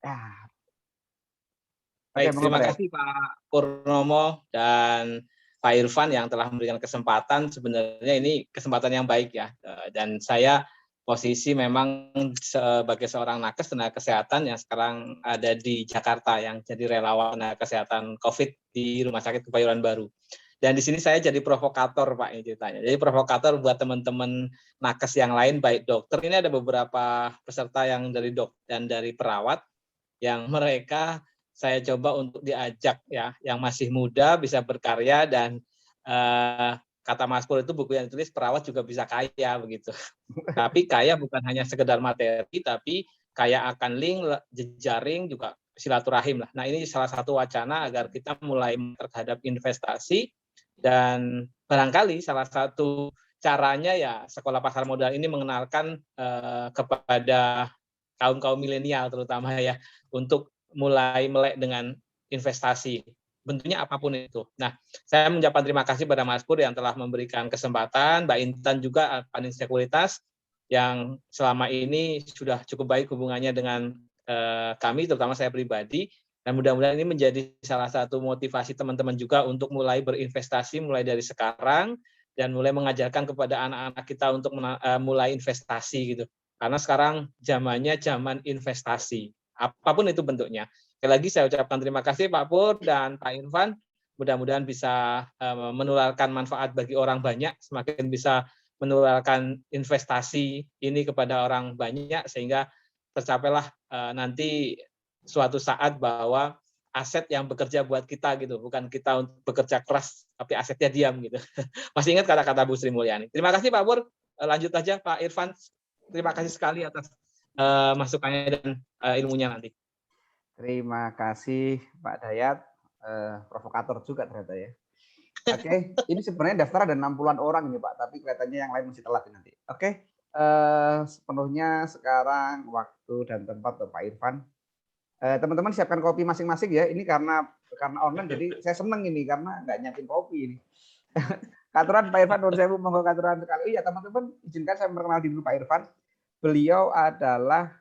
Ya. Oke, Baik, monggo terima Pak Dayat. kasih Pak Purnomo dan Pak Irfan yang telah memberikan kesempatan. Sebenarnya ini kesempatan yang baik ya. Dan saya posisi memang sebagai seorang nakes tenaga kesehatan yang sekarang ada di Jakarta yang jadi relawan tenaga kesehatan COVID di Rumah Sakit Kebayoran Baru. Dan di sini saya jadi provokator Pak ini ceritanya. Jadi provokator buat teman-teman nakes yang lain, baik dokter. Ini ada beberapa peserta yang dari dok dan dari perawat yang mereka saya coba untuk diajak ya, yang masih muda bisa berkarya dan kata Mas Pur itu buku yang ditulis perawat juga bisa kaya begitu. Tapi kaya bukan hanya sekedar materi, tapi kaya akan link, jejaring juga silaturahim lah. Nah ini salah satu wacana agar kita mulai terhadap investasi dan barangkali salah satu caranya ya sekolah pasar modal ini mengenalkan kepada kaum milenial terutama ya untuk mulai melek dengan investasi bentuknya apapun itu. Nah, saya mengucapkan terima kasih pada Mas Pur yang telah memberikan kesempatan, Mbak Intan juga Panin Sekuritas yang selama ini sudah cukup baik hubungannya dengan kami, terutama saya pribadi, dan mudah-mudahan ini menjadi salah satu motivasi teman-teman juga untuk mulai berinvestasi mulai dari sekarang dan mulai mengajarkan kepada anak-anak kita untuk mulai investasi gitu. Karena sekarang zamannya zaman investasi, apapun itu bentuknya. Sekali lagi saya ucapkan terima kasih Pak Pur dan Pak Irfan. Mudah-mudahan bisa menularkan manfaat bagi orang banyak, semakin bisa menularkan investasi ini kepada orang banyak sehingga tercapailah nanti suatu saat bahwa aset yang bekerja buat kita gitu, bukan kita untuk bekerja keras tapi asetnya diam gitu. Masih ingat kata-kata Bu Sri Mulyani. Terima kasih Pak Pur. Lanjut aja Pak Irfan. Terima kasih sekali atas masukannya dan ilmunya nanti. Terima kasih Pak Dayat, provokator juga ternyata ya. Oke, ini sebenarnya daftar ada 60-an orang ini Pak, tapi kelihatannya yang lain masih telat nanti. Oke, sepenuhnya sekarang waktu dan tempat untuk Pak Irfan. Teman-teman siapkan kopi masing-masing ya. Ini karena online jadi saya seneng ini karena nggak nyiapin kopi ini. Katuran Pak Irfan, menurut saya monggo katuran sekali. Oh iya teman-teman, izinkan saya memperkenalkan dulu Pak Irfan. Beliau adalah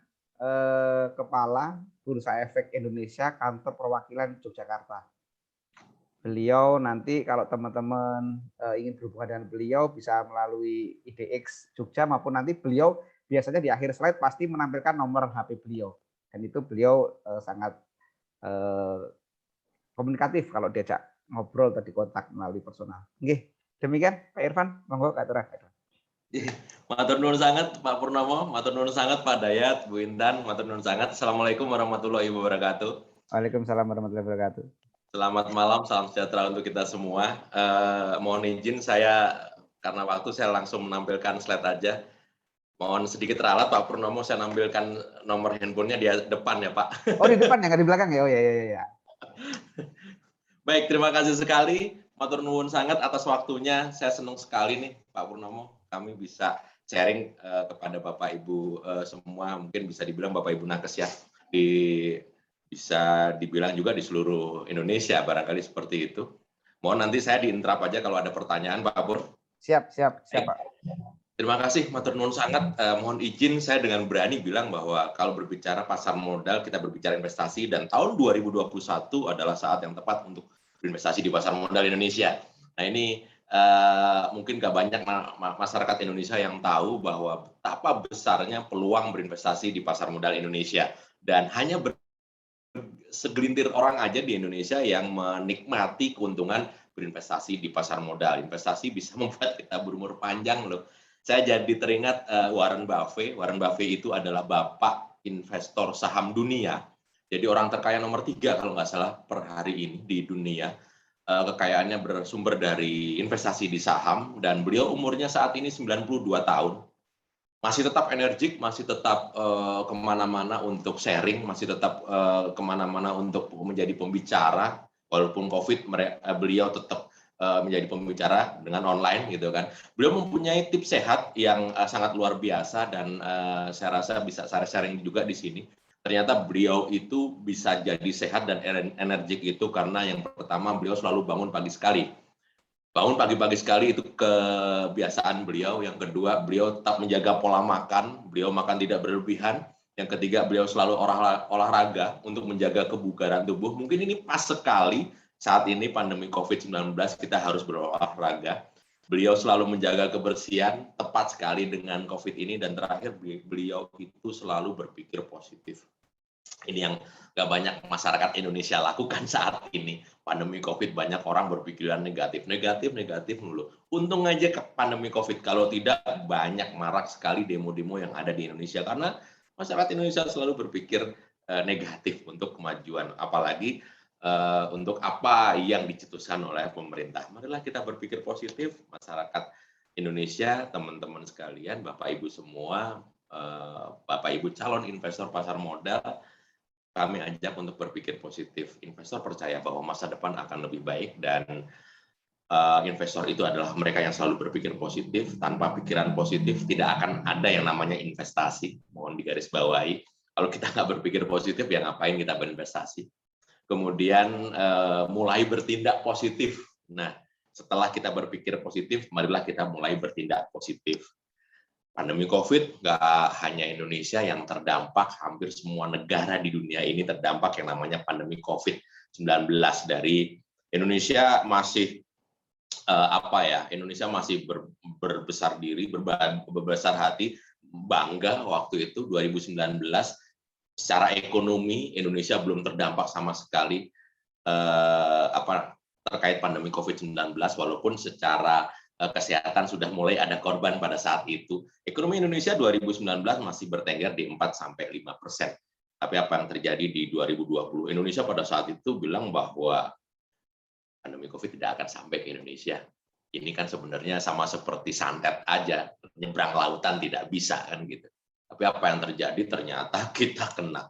Kepala Bursa Efek Indonesia Kantor Perwakilan Yogyakarta. Beliau nanti kalau teman-teman ingin berhubungan dengan beliau bisa melalui IDX Jogja maupun nanti beliau biasanya di akhir slide pasti menampilkan nomor HP beliau. Dan itu beliau sangat komunikatif kalau diajak ngobrol atau dikontak melalui personal. Oke, demikian Pak Irfan, monggo Kak Tura. Matur nuwun sangat Pak Purnomo, matur nuwun sangat Pak Dayat, Bu Intan, matur nuwun sangat. Assalamualaikum warahmatullahi wabarakatuh. Waalaikumsalam warahmatullahi wabarakatuh. Selamat malam, salam sejahtera untuk kita semua. Mohon izin saya karena waktu saya langsung menampilkan slide aja. Mohon sedikit ralat Pak Purnomo, saya nampilkan nomor handphonenya di depan ya Pak. Oh di depan ya, nggak di belakang ya? Oh ya. Baik, terima kasih sekali. Matur nuwun sangat atas waktunya. Saya senang sekali nih Pak Purnomo, kami bisa sharing kepada Bapak Ibu semua, mungkin bisa dibilang Bapak Ibu nakes ya, bisa dibilang juga di seluruh Indonesia, barangkali seperti itu. Mohon nanti saya diinterap aja kalau ada pertanyaan Pak Pur. Siap Pak. Terima kasih, matur nuwun sangat. Mohon izin saya dengan berani bilang bahwa kalau berbicara pasar modal, kita berbicara investasi, dan tahun 2021 adalah saat yang tepat untuk berinvestasi di pasar modal Indonesia. Nah ini mungkin gak banyak masyarakat Indonesia yang tahu bahwa betapa besarnya peluang berinvestasi di pasar modal Indonesia. Dan hanya segelintir orang aja di Indonesia yang menikmati keuntungan berinvestasi di pasar modal. Investasi bisa membuat kita berumur panjang loh. Saya jadi teringat Warren Buffett. Warren Buffett itu adalah bapak investor saham dunia. Jadi orang terkaya nomor 3 kalau nggak salah per hari ini di dunia. Kekayaannya bersumber dari investasi di saham. Dan beliau umurnya saat ini 92 tahun. Masih tetap energik, masih tetap kemana-mana untuk sharing, masih tetap kemana-mana untuk menjadi pembicara. Walaupun COVID, beliau tetap menjadi pembicara dengan online gitu kan. Beliau mempunyai tips sehat yang sangat luar biasa dan saya rasa bisa saya sharing juga di sini. Ternyata beliau itu bisa jadi sehat dan energik itu karena yang pertama beliau selalu bangun pagi sekali. Bangun pagi-pagi sekali itu kebiasaan beliau. Yang kedua, beliau tetap menjaga pola makan. Beliau makan tidak berlebihan. Yang ketiga, beliau selalu olahraga untuk menjaga kebugaran tubuh. Mungkin ini pas sekali saat ini pandemi COVID-19 kita harus berolahraga. Beliau selalu menjaga kebersihan, tepat sekali dengan COVID ini. Dan terakhir, beliau itu selalu berpikir positif. Ini yang nggak banyak masyarakat Indonesia lakukan saat ini. Pandemi COVID, banyak orang berpikiran negatif dulu. Untung aja ke pandemi COVID, kalau tidak banyak marak sekali demo-demo yang ada di Indonesia. Karena masyarakat Indonesia selalu berpikir negatif untuk kemajuan, apalagi untuk apa yang dicetuskan oleh pemerintah. Marilah kita berpikir positif, masyarakat Indonesia, teman-teman sekalian, Bapak Ibu semua, Bapak Ibu calon investor pasar modal, kami ajak untuk berpikir positif. Investor percaya bahwa masa depan akan lebih baik, dan investor itu adalah mereka yang selalu berpikir positif. Tanpa pikiran positif tidak akan ada yang namanya investasi. Mohon digarisbawahi. Kalau kita nggak berpikir positif, ya ngapain kita berinvestasi? Kemudian mulai bertindak positif. Nah, setelah kita berpikir positif, marilah kita mulai bertindak positif. Pandemi COVID nggak hanya Indonesia yang terdampak, hampir semua negara di dunia ini terdampak yang namanya pandemi COVID-19. Dari Indonesia masih Indonesia masih berbesar diri, berbesar hati, bangga waktu itu 2019 secara ekonomi Indonesia belum terdampak sama sekali terkait pandemi COVID-19, walaupun secara kesehatan sudah mulai ada korban pada saat itu. Ekonomi Indonesia 2019 masih bertengger di 4-5%. Tapi apa yang terjadi di 2020? Indonesia pada saat itu bilang bahwa pandemi COVID tidak akan sampai ke Indonesia. Ini kan sebenarnya sama seperti santet aja, nyebrang lautan tidak bisa kan gitu. Tapi apa yang terjadi? Ternyata kita kena.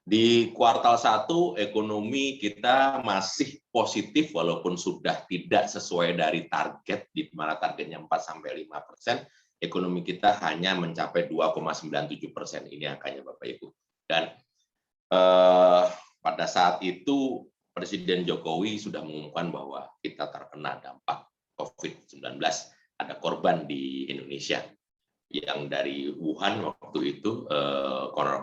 Di kuartal 1 ekonomi kita masih positif walaupun sudah tidak sesuai dari target, di mana targetnya 4-5%, ekonomi kita hanya mencapai 2,97%. Ini angkanya Bapak Ibu. Dan pada saat itu Presiden Jokowi sudah mengumumkan bahwa kita terkena dampak COVID-19, ada korban di Indonesia. Yang dari Wuhan waktu itu,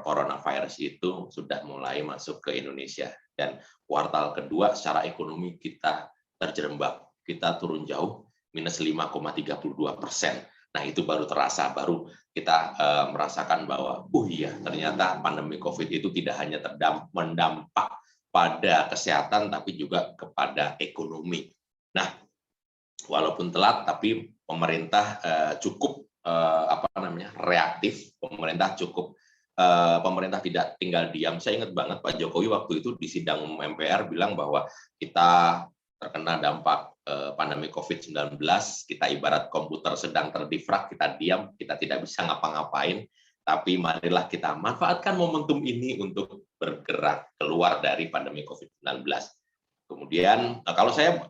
coronavirus itu sudah mulai masuk ke Indonesia. Dan kuartal kedua secara ekonomi kita terjerembab, kita turun jauh, minus 5,32%. Nah itu baru terasa, baru kita merasakan bahwa, iya ternyata pandemi COVID itu tidak hanya mendampak pada kesehatan, tapi juga kepada ekonomi. Nah, walaupun telat, tapi pemerintah cukup reaktif. Pemerintah tidak tinggal diam. Saya ingat banget Pak Jokowi waktu itu di sidang MPR bilang bahwa kita terkena dampak pandemi COVID-19, kita ibarat komputer sedang terdifrak, kita diam, kita tidak bisa ngapa-ngapain, tapi marilah kita manfaatkan momentum ini untuk bergerak keluar dari pandemi COVID-19. Kemudian, kalau saya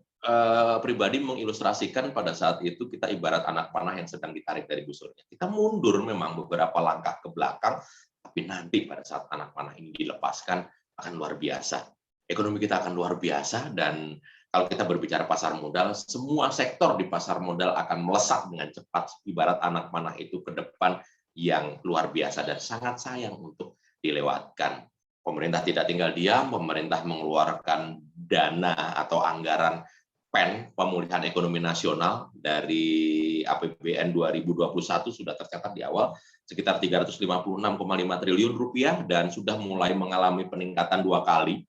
pribadi mengilustrasikan pada saat itu kita ibarat anak panah yang sedang ditarik dari busurnya. Kita mundur memang beberapa langkah ke belakang, tapi nanti pada saat anak panah ini dilepaskan akan luar biasa. Ekonomi kita akan luar biasa, dan kalau kita berbicara pasar modal, semua sektor di pasar modal akan melesat dengan cepat, ibarat anak panah itu ke depan yang luar biasa dan sangat sayang untuk dilewatkan. Pemerintah tidak tinggal diam, pemerintah mengeluarkan dana atau anggaran pemulihan ekonomi nasional dari APBN 2021 sudah tercatat di awal sekitar 356,5 triliun rupiah dan sudah mulai mengalami peningkatan 2 kali.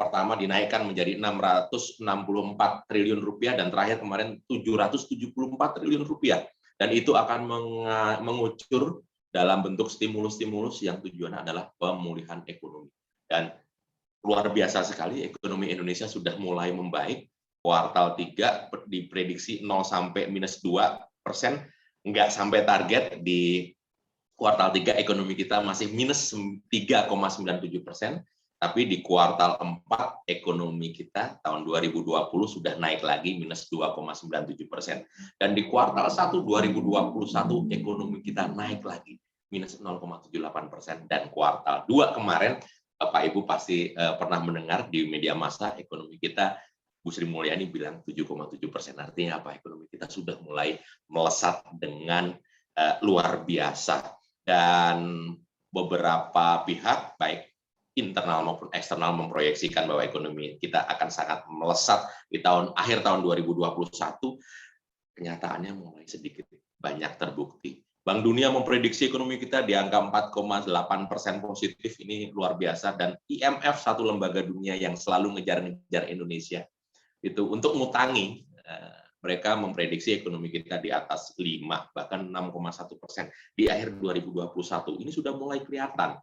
Pertama dinaikkan menjadi 664 triliun rupiah dan terakhir kemarin 774 triliun rupiah, dan itu akan mengucur dalam bentuk stimulus-stimulus yang tujuannya adalah pemulihan ekonomi. Dan luar biasa sekali, ekonomi Indonesia sudah mulai membaik. Kuartal 3 diprediksi 0-2%, nggak sampai target. Di kuartal 3 ekonomi kita masih minus 3,97%, tapi di kuartal 4 ekonomi kita tahun 2020 sudah naik lagi minus 2,97%. Dan di kuartal 1 2021 ekonomi kita naik lagi minus 0,78%. Dan kuartal 2 kemarin, Bapak Ibu pasti pernah mendengar di media massa ekonomi kita, Bu Sri Mulyani bilang 7,7%. Artinya apa? Ekonomi kita sudah mulai melesat dengan luar biasa. Dan beberapa pihak, baik internal maupun eksternal, memproyeksikan bahwa ekonomi kita akan sangat melesat di akhir tahun 2021, kenyataannya mulai sedikit banyak terbukti. Bank Dunia memprediksi ekonomi kita di angka 4,8% positif, ini luar biasa, dan IMF, satu lembaga dunia yang selalu ngejar-ngejar Indonesia, itu untuk ngutangi, mereka memprediksi ekonomi kita di atas 5, bahkan 6,1% di akhir 2021. Ini sudah mulai kelihatan.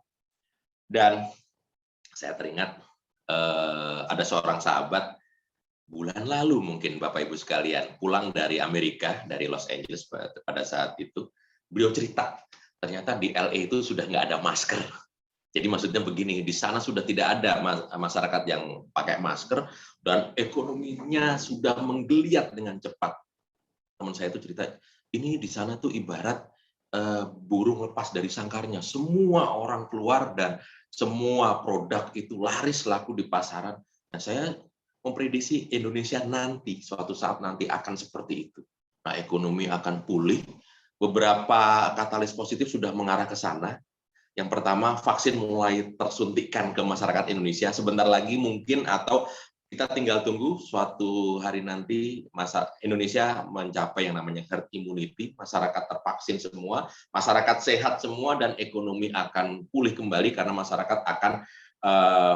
Dan saya teringat ada seorang sahabat bulan lalu mungkin Bapak Ibu sekalian pulang dari Amerika, dari Los Angeles pada saat itu, beliau cerita ternyata di LA itu sudah nggak ada masker. Jadi maksudnya begini, di sana sudah tidak ada masyarakat yang pakai masker dan ekonominya sudah menggeliat dengan cepat. Teman saya itu cerita, ini di sana tuh ibarat burung lepas dari sangkarnya. Semua orang keluar dan semua produk itu laris laku di pasaran. Nah, saya memprediksi Indonesia nanti, suatu saat nanti akan seperti itu. Nah, ekonomi akan pulih. Beberapa katalis positif sudah mengarah ke sana. Yang pertama, vaksin mulai tersuntikkan ke masyarakat Indonesia. Sebentar lagi mungkin, atau kita tinggal tunggu suatu hari nanti Indonesia mencapai yang namanya herd immunity, masyarakat tervaksin semua, masyarakat sehat semua, dan ekonomi akan pulih kembali karena masyarakat akan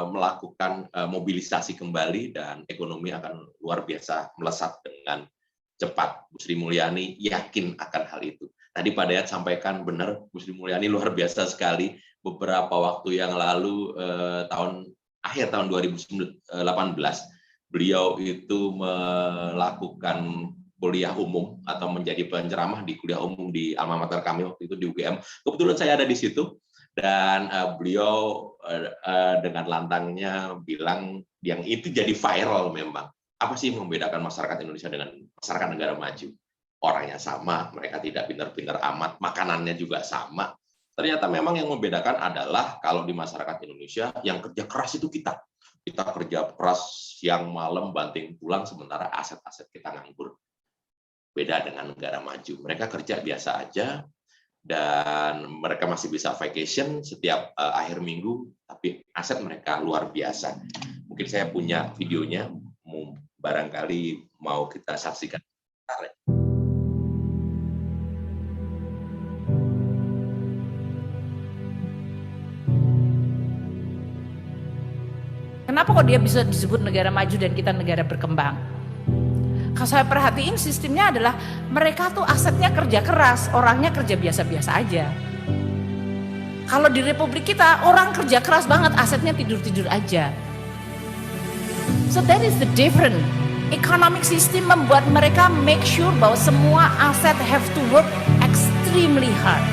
melakukan mobilisasi kembali dan ekonomi akan luar biasa melesat dengan cepat. Bu Sri Mulyani yakin akan hal itu. Tadi Pak Dayat sampaikan benar, Bu Sri Mulyani luar biasa sekali. Beberapa waktu yang lalu, akhir tahun 2018, beliau itu melakukan kuliah umum atau menjadi penceramah di kuliah umum di alma mater kami waktu itu di UGM. Kebetulan saya ada di situ dan beliau dengan lantangnya bilang yang itu jadi viral memang. Apa sih yang membedakan masyarakat Indonesia dengan masyarakat negara maju? Orangnya sama, mereka tidak pintar-pintar amat, makanannya juga sama. Ternyata memang yang membedakan adalah kalau di masyarakat Indonesia yang kerja keras itu kita kerja keras siang malam banting tulang, sementara aset-aset kita nganggur. Beda dengan negara maju, mereka kerja biasa aja dan mereka masih bisa vacation setiap akhir minggu, tapi aset mereka luar biasa. Mungkin saya punya videonya, barangkali mau kita saksikan. Kenapa kok dia bisa disebut negara maju dan kita negara berkembang? Kalau saya perhatiin sistemnya adalah mereka tuh asetnya kerja keras, orangnya kerja biasa-biasa aja. Kalau di Republik kita orang kerja keras banget, asetnya tidur-tidur aja. So that is the different. Economic system membuat mereka make sure bahwa semua aset have to work extremely hard.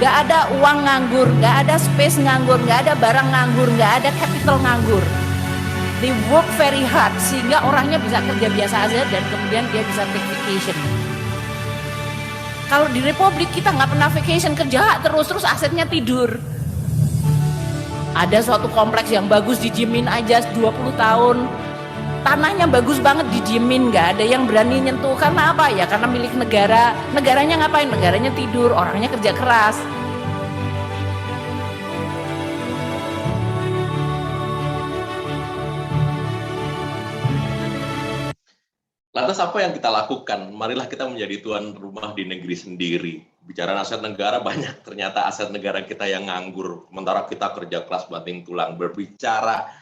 Gak ada uang nganggur, gak ada space nganggur, gak ada barang nganggur, gak ada capital nganggur. They work very hard sehingga orangnya bisa kerja biasa aja dan kemudian dia bisa take vacation. Kalau di Republik kita nggak pernah vacation, kerja terus asetnya tidur. Ada suatu kompleks yang bagus didiemin aja 20 tahun, tanahnya bagus banget didiemin, nggak ada yang berani nyentuh. Karena apa ya? Karena milik negara. Negaranya ngapain? Negaranya tidur, orangnya kerja keras. Lantas apa yang kita lakukan? Marilah kita menjadi tuan rumah di negeri sendiri. Bicara aset negara, banyak ternyata aset negara kita yang nganggur. Sementara kita kerja keras banting tulang. Berbicara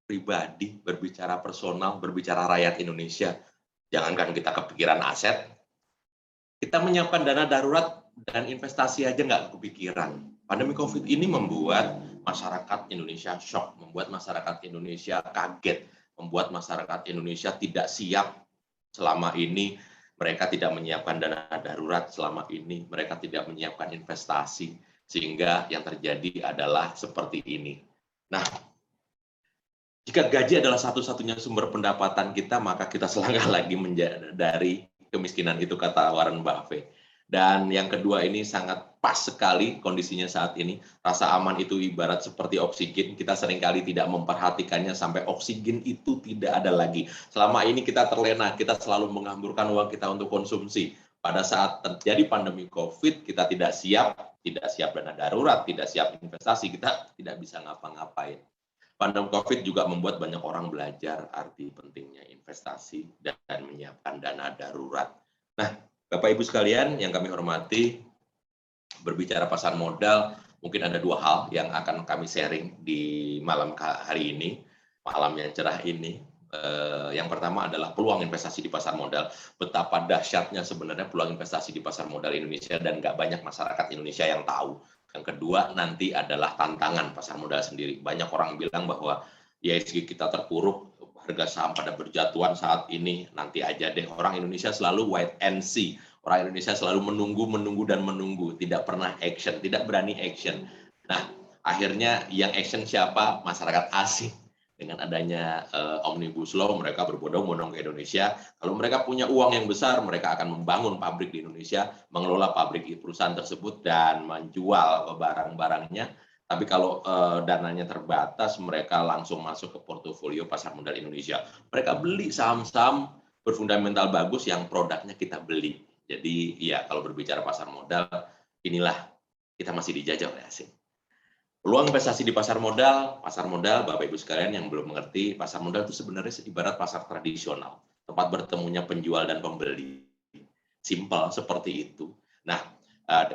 pribadi, berbicara personal, berbicara rakyat Indonesia. Jangankan kita kepikiran aset, kita menyiapkan dana darurat dan investasi aja nggak kepikiran. Pandemi COVID ini membuat masyarakat Indonesia shock, membuat masyarakat Indonesia kaget, membuat masyarakat Indonesia tidak siap. Selama ini mereka tidak menyiapkan dana darurat, selama ini mereka tidak menyiapkan investasi, sehingga yang terjadi adalah seperti ini. Nah, jika gaji adalah satu-satunya sumber pendapatan kita, maka kita selangkah lagi dari kemiskinan, itu kata Warren Buffett. Dan yang kedua ini sangat pas sekali kondisinya saat ini. Rasa aman itu ibarat seperti oksigen. Kita seringkali tidak memperhatikannya sampai oksigen itu tidak ada lagi. Selama ini kita terlena, kita selalu menghamburkan uang kita untuk konsumsi. Pada saat terjadi pandemi COVID, kita tidak siap, tidak siap dana darurat, tidak siap investasi, kita tidak bisa ngapa-ngapain. Pandemi COVID juga membuat banyak orang belajar arti pentingnya investasi dan menyiapkan dana darurat. Nah, Bapak Ibu sekalian yang kami hormati, berbicara pasar modal, mungkin ada dua hal yang akan kami sharing di malam hari ini, malam yang cerah ini. Yang pertama adalah peluang investasi di pasar modal. Betapa dahsyatnya sebenarnya peluang investasi di pasar modal Indonesia dan nggak banyak masyarakat Indonesia yang tahu. Yang kedua nanti adalah tantangan pasar modal sendiri. Banyak orang bilang bahwa IHSG kita terpuruk, harga saham pada berjatuhan saat ini, nanti aja deh. Orang Indonesia selalu wait and see. Orang Indonesia selalu menunggu dan menunggu, tidak pernah action, tidak berani action. Nah, akhirnya yang action siapa? Masyarakat asing. Dengan adanya Omnibus Law, mereka berbondong-bondong ke Indonesia. Kalau mereka punya uang yang besar, mereka akan membangun pabrik di Indonesia, mengelola pabrik di perusahaan tersebut, dan menjual barang-barangnya. Tapi kalau dananya terbatas, mereka langsung masuk ke portofolio pasar modal Indonesia. Mereka beli saham-saham berfundamental bagus yang produknya kita beli. Jadi ya kalau berbicara pasar modal, inilah kita masih dijajah oleh asing. Peluang investasi di pasar modal, Bapak Ibu sekalian yang belum mengerti, pasar modal itu sebenarnya ibarat pasar tradisional, tempat bertemunya penjual dan pembeli. Simpel seperti itu. Nah,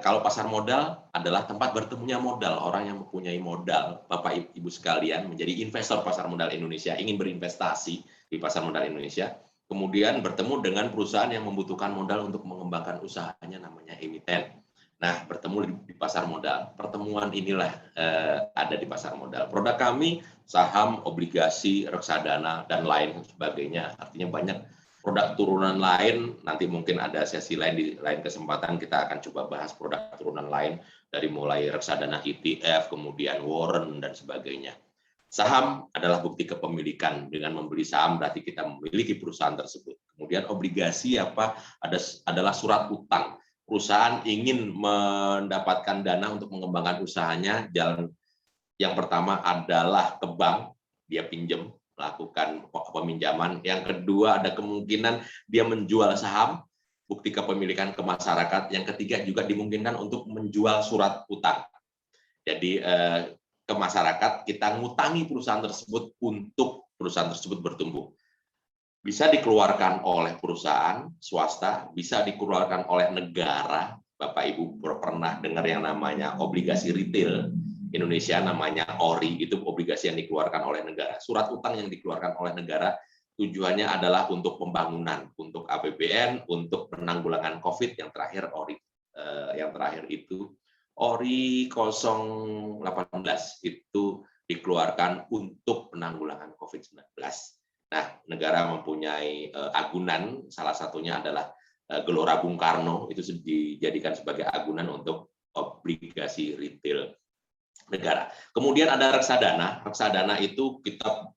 kalau pasar modal adalah tempat bertemunya modal, orang yang mempunyai modal, Bapak Ibu sekalian menjadi investor pasar modal Indonesia, ingin berinvestasi di pasar modal Indonesia, kemudian bertemu dengan perusahaan yang membutuhkan modal untuk mengembangkan usahanya, namanya emiten. Nah, bertemu di pasar modal. Pertemuan inilah ada di pasar modal. Produk kami, saham, obligasi, reksadana, dan lain sebagainya. Artinya banyak produk turunan lain. Nanti mungkin ada sesi lain, di lain kesempatan kita akan coba bahas produk turunan lain. Dari mulai reksadana ETF, kemudian warrant, dan sebagainya. Saham adalah bukti kepemilikan. Dengan membeli saham berarti kita memiliki perusahaan tersebut. Kemudian obligasi adalah surat utang. Perusahaan ingin mendapatkan dana untuk mengembangkan usahanya, jalan yang pertama adalah ke bank, dia pinjam, melakukan peminjaman. Yang kedua ada kemungkinan dia menjual saham, bukti kepemilikan ke masyarakat. Yang ketiga juga dimungkinkan untuk menjual surat utang. Jadi ke masyarakat kita ngutangi perusahaan tersebut untuk perusahaan tersebut bertumbuh. Bisa dikeluarkan oleh perusahaan swasta, bisa dikeluarkan oleh negara. Bapak Ibu pernah dengar yang namanya obligasi retail Indonesia, namanya ORI, itu obligasi yang dikeluarkan oleh negara. Surat utang yang dikeluarkan oleh negara tujuannya adalah untuk pembangunan, untuk APBN, untuk penanggulangan COVID. Yang terakhir ORI, yang terakhir itu ORI 018 itu dikeluarkan untuk penanggulangan COVID-19. Nah, negara mempunyai agunan, salah satunya adalah Gelora Bung Karno, itu dijadikan sebagai agunan untuk obligasi retail negara. Kemudian ada reksadana. Reksadana itu kita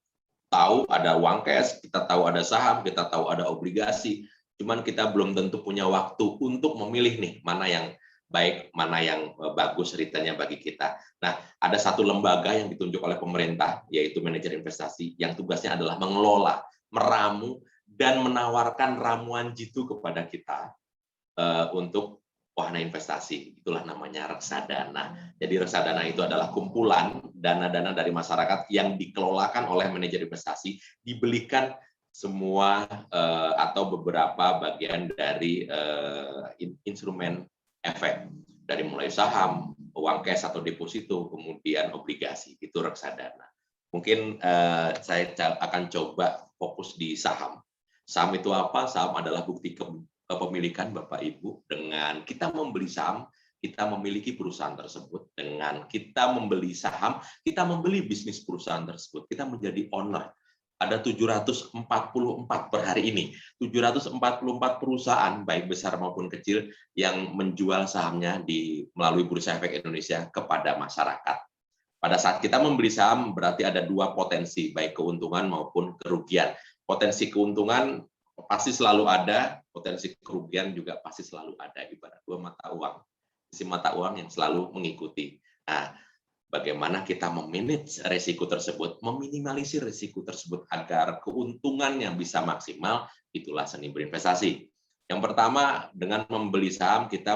tahu ada uang cash, kita tahu ada saham, kita tahu ada obligasi. Cuman kita belum tentu punya waktu untuk memilih nih mana yang baik, mana yang bagus returnnya bagi kita. Nah, ada satu lembaga yang ditunjuk oleh pemerintah, yaitu manajer investasi, yang tugasnya adalah mengelola, meramu, dan menawarkan ramuan jitu kepada kita untuk wahana investasi. Itulah namanya reksadana. Jadi reksadana itu adalah kumpulan dana-dana dari masyarakat yang dikelolakan oleh manajer investasi, dibelikan semua atau beberapa bagian dari instrumen efek, dari mulai saham, uang cash atau deposito, kemudian obligasi, itu reksadana. Mungkin saya akan coba fokus di saham. Saham itu apa? Saham adalah bukti kepemilikan Bapak Ibu. Dengan kita membeli saham, kita memiliki perusahaan tersebut. Dengan kita membeli saham, kita membeli bisnis perusahaan tersebut. Kita menjadi owner. Ada 744 per hari ini, 744 perusahaan baik besar maupun kecil yang menjual sahamnya melalui Bursa Efek Indonesia kepada masyarakat. Pada saat kita membeli saham berarti ada dua potensi, baik keuntungan maupun kerugian. Potensi keuntungan pasti selalu ada, potensi kerugian juga pasti selalu ada, ibarat dua mata uang. Sisi mata uang yang selalu mengikuti. Nah, bagaimana kita memanage risiko tersebut, meminimalisir risiko tersebut agar keuntungannya bisa maksimal, itulah seni berinvestasi. Yang pertama, dengan membeli saham kita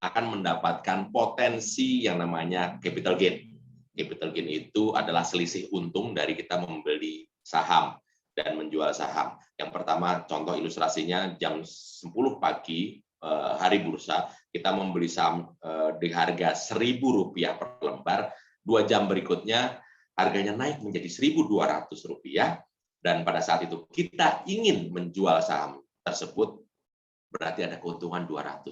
akan mendapatkan potensi yang namanya capital gain. Capital gain itu adalah selisih untung dari kita membeli saham dan menjual saham. Yang pertama, contoh ilustrasinya jam 10 pagi hari bursa, kita membeli saham di harga Rp1.000 per lembar. 2 jam berikutnya harganya naik menjadi Rp1.200, dan pada saat itu kita ingin menjual saham tersebut, berarti ada keuntungan Rp200.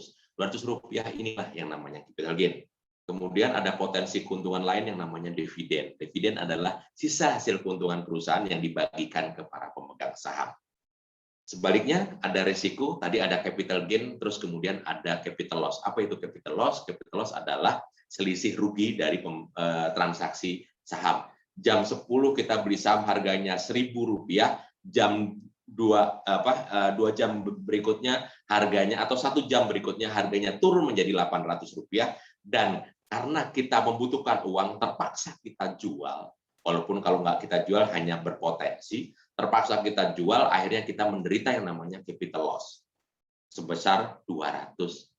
Inilah yang namanya capital gain. Kemudian ada potensi keuntungan lain yang namanya dividen. Dividen adalah sisa hasil keuntungan perusahaan yang dibagikan ke para pemegang saham. Sebaliknya ada risiko, tadi ada capital gain, terus kemudian ada capital loss. Apa itu capital loss? Capital loss adalah selisih rugi dari transaksi saham. Jam 10 kita beli saham harganya Rp1.000, jam 2 jam berikutnya harganya, atau 1 jam berikutnya harganya turun menjadi Rp800, dan karena kita membutuhkan uang terpaksa kita jual, walaupun kalau nggak kita jual hanya berpotensi, terpaksa kita jual, akhirnya kita menderita yang namanya capital loss sebesar Rp200.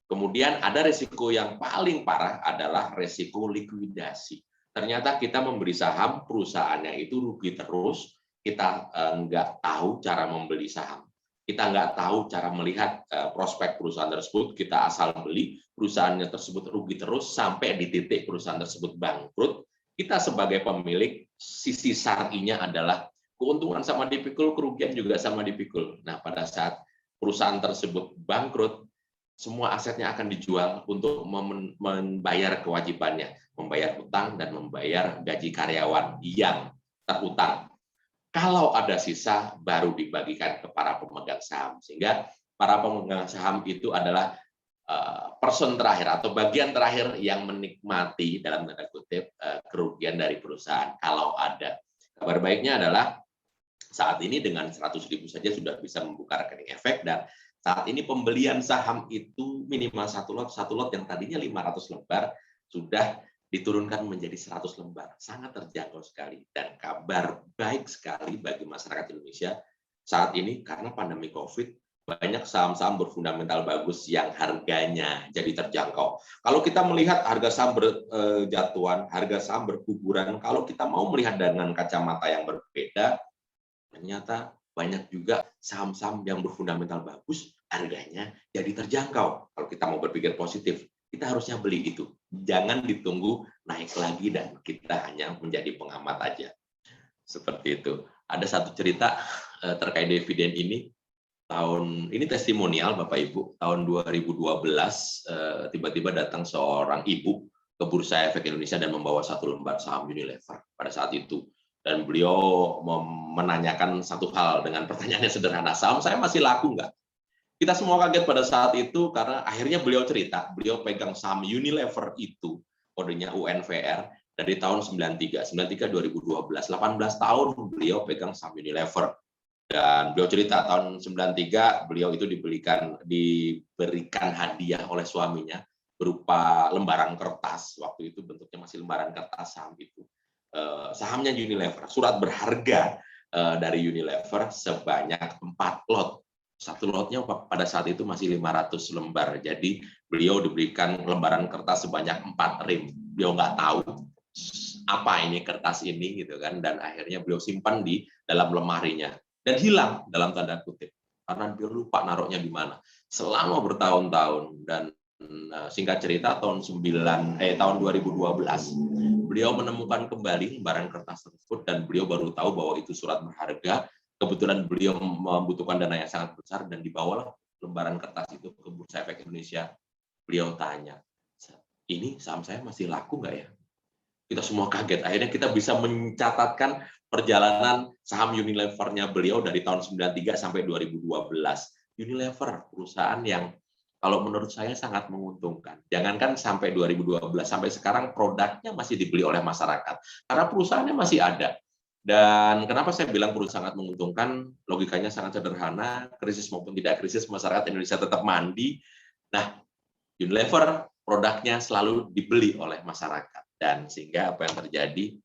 Kemudian ada risiko yang paling parah adalah risiko likuidasi. Ternyata kita membeli saham, perusahaannya itu rugi terus, kita nggak tahu cara membeli saham, kita nggak tahu cara melihat prospek perusahaan tersebut, kita asal beli, perusahaannya tersebut rugi terus sampai di titik perusahaan tersebut bangkrut. Kita sebagai pemilik, sisi syar'inya adalah keuntungan sama dipikul, kerugian juga sama dipikul. Nah, pada saat perusahaan tersebut bangkrut, semua asetnya akan dijual untuk membayar kewajibannya, membayar hutang dan membayar gaji karyawan yang terhutang. Kalau ada sisa, baru dibagikan ke para pemegang saham. Sehingga para pemegang saham itu adalah person terakhir atau bagian terakhir yang menikmati, dalam tanda kutip, kerugian dari perusahaan. Kalau ada. Kabar baiknya adalah saat ini dengan 100.000 saja sudah bisa membuka rekening efek, dan saat ini pembelian saham itu minimal satu lot yang tadinya 500 lembar sudah diturunkan menjadi 100 lembar. Sangat terjangkau sekali. Dan kabar baik sekali bagi masyarakat Indonesia saat ini, karena pandemi COVID, banyak saham-saham berfundamental bagus yang harganya jadi terjangkau. Kalau kita melihat harga saham berjatuhan, harga saham berguguran, kalau kita mau melihat dengan kacamata yang berbeda, ternyata banyak juga saham-saham yang berfundamental bagus, harganya jadi terjangkau. Kalau kita mau berpikir positif, kita harusnya beli itu. Jangan ditunggu naik lagi dan kita hanya menjadi pengamat aja. Seperti itu. Ada satu cerita terkait dividen ini. Ini testimonial Bapak Ibu. Tahun 2012 tiba-tiba datang seorang ibu ke Bursa Efek Indonesia dan membawa 1 lembar saham Unilever pada saat itu. Dan beliau menanyakan satu hal dengan pertanyaannya sederhana, saham saya masih laku nggak? Kita semua kaget pada saat itu karena akhirnya beliau cerita, beliau pegang saham Unilever itu, kodenya UNVR, dari tahun 93, 2012, 18 tahun beliau pegang saham Unilever. Dan beliau cerita tahun 93 beliau itu diberikan hadiah oleh suaminya berupa lembaran kertas, waktu itu bentuknya masih lembaran kertas saham itu. Sahamnya Unilever, surat berharga dari Unilever sebanyak 4 lot. 1 lotnya pada saat itu masih 500 lembar. Jadi beliau diberikan lembaran kertas sebanyak 4 rim. Beliau nggak tahu apa ini kertas ini gitu kan, dan akhirnya beliau simpan di dalam lemarinya dan hilang dalam tanda kutip karena beliau lupa naruhnya di mana selama bertahun-tahun. Dan singkat cerita tahun 2012 beliau menemukan kembali lembaran kertas tersebut dan beliau baru tahu bahwa itu surat berharga. Kebetulan beliau membutuhkan dana yang sangat besar dan dibawalah lembaran kertas itu ke Bursa Efek Indonesia. Beliau tanya, ini saham saya masih laku nggak ya? Kita semua kaget. Akhirnya kita bisa mencatatkan perjalanan saham Unilever-nya beliau dari tahun 93 sampai 2012. Unilever, perusahaan yang kalau menurut saya sangat menguntungkan. Jangankan sampai 2012, sampai sekarang produknya masih dibeli oleh masyarakat. Karena perusahaannya masih ada. Dan kenapa saya bilang perusahaan sangat menguntungkan? Logikanya sangat sederhana, krisis maupun tidak krisis, masyarakat Indonesia tetap mandi. Nah, Unilever produknya selalu dibeli oleh masyarakat. Dan sehingga apa yang terjadi?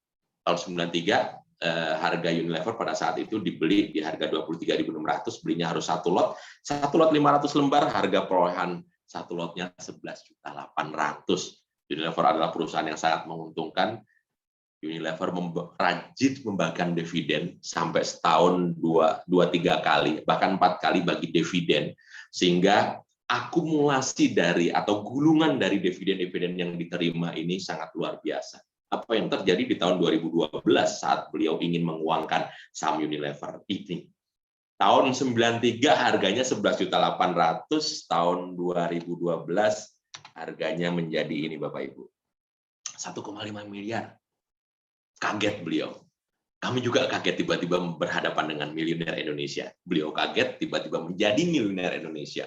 Tahun 93, harga Unilever pada saat itu dibeli di harga 23.600, belinya harus satu lot 500 lembar, harga perolehan satu lotnya 11.800.000. Unilever adalah perusahaan yang sangat menguntungkan. Unilever rajin membagikan dividen sampai setahun 2-3 kali, bahkan 4 kali bagi dividen, sehingga akumulasi dari atau gulungan dari dividen-dividen yang diterima ini sangat luar biasa. Apa yang terjadi di tahun 2012 saat beliau ingin menguangkan saham Unilever ini? Tahun 93 harganya 11.800.000, tahun 2012 harganya menjadi ini Bapak Ibu, 1,5 miliar. Kaget beliau. Kami juga kaget tiba-tiba berhadapan dengan miliuner Indonesia. Beliau kaget tiba-tiba menjadi miliuner Indonesia.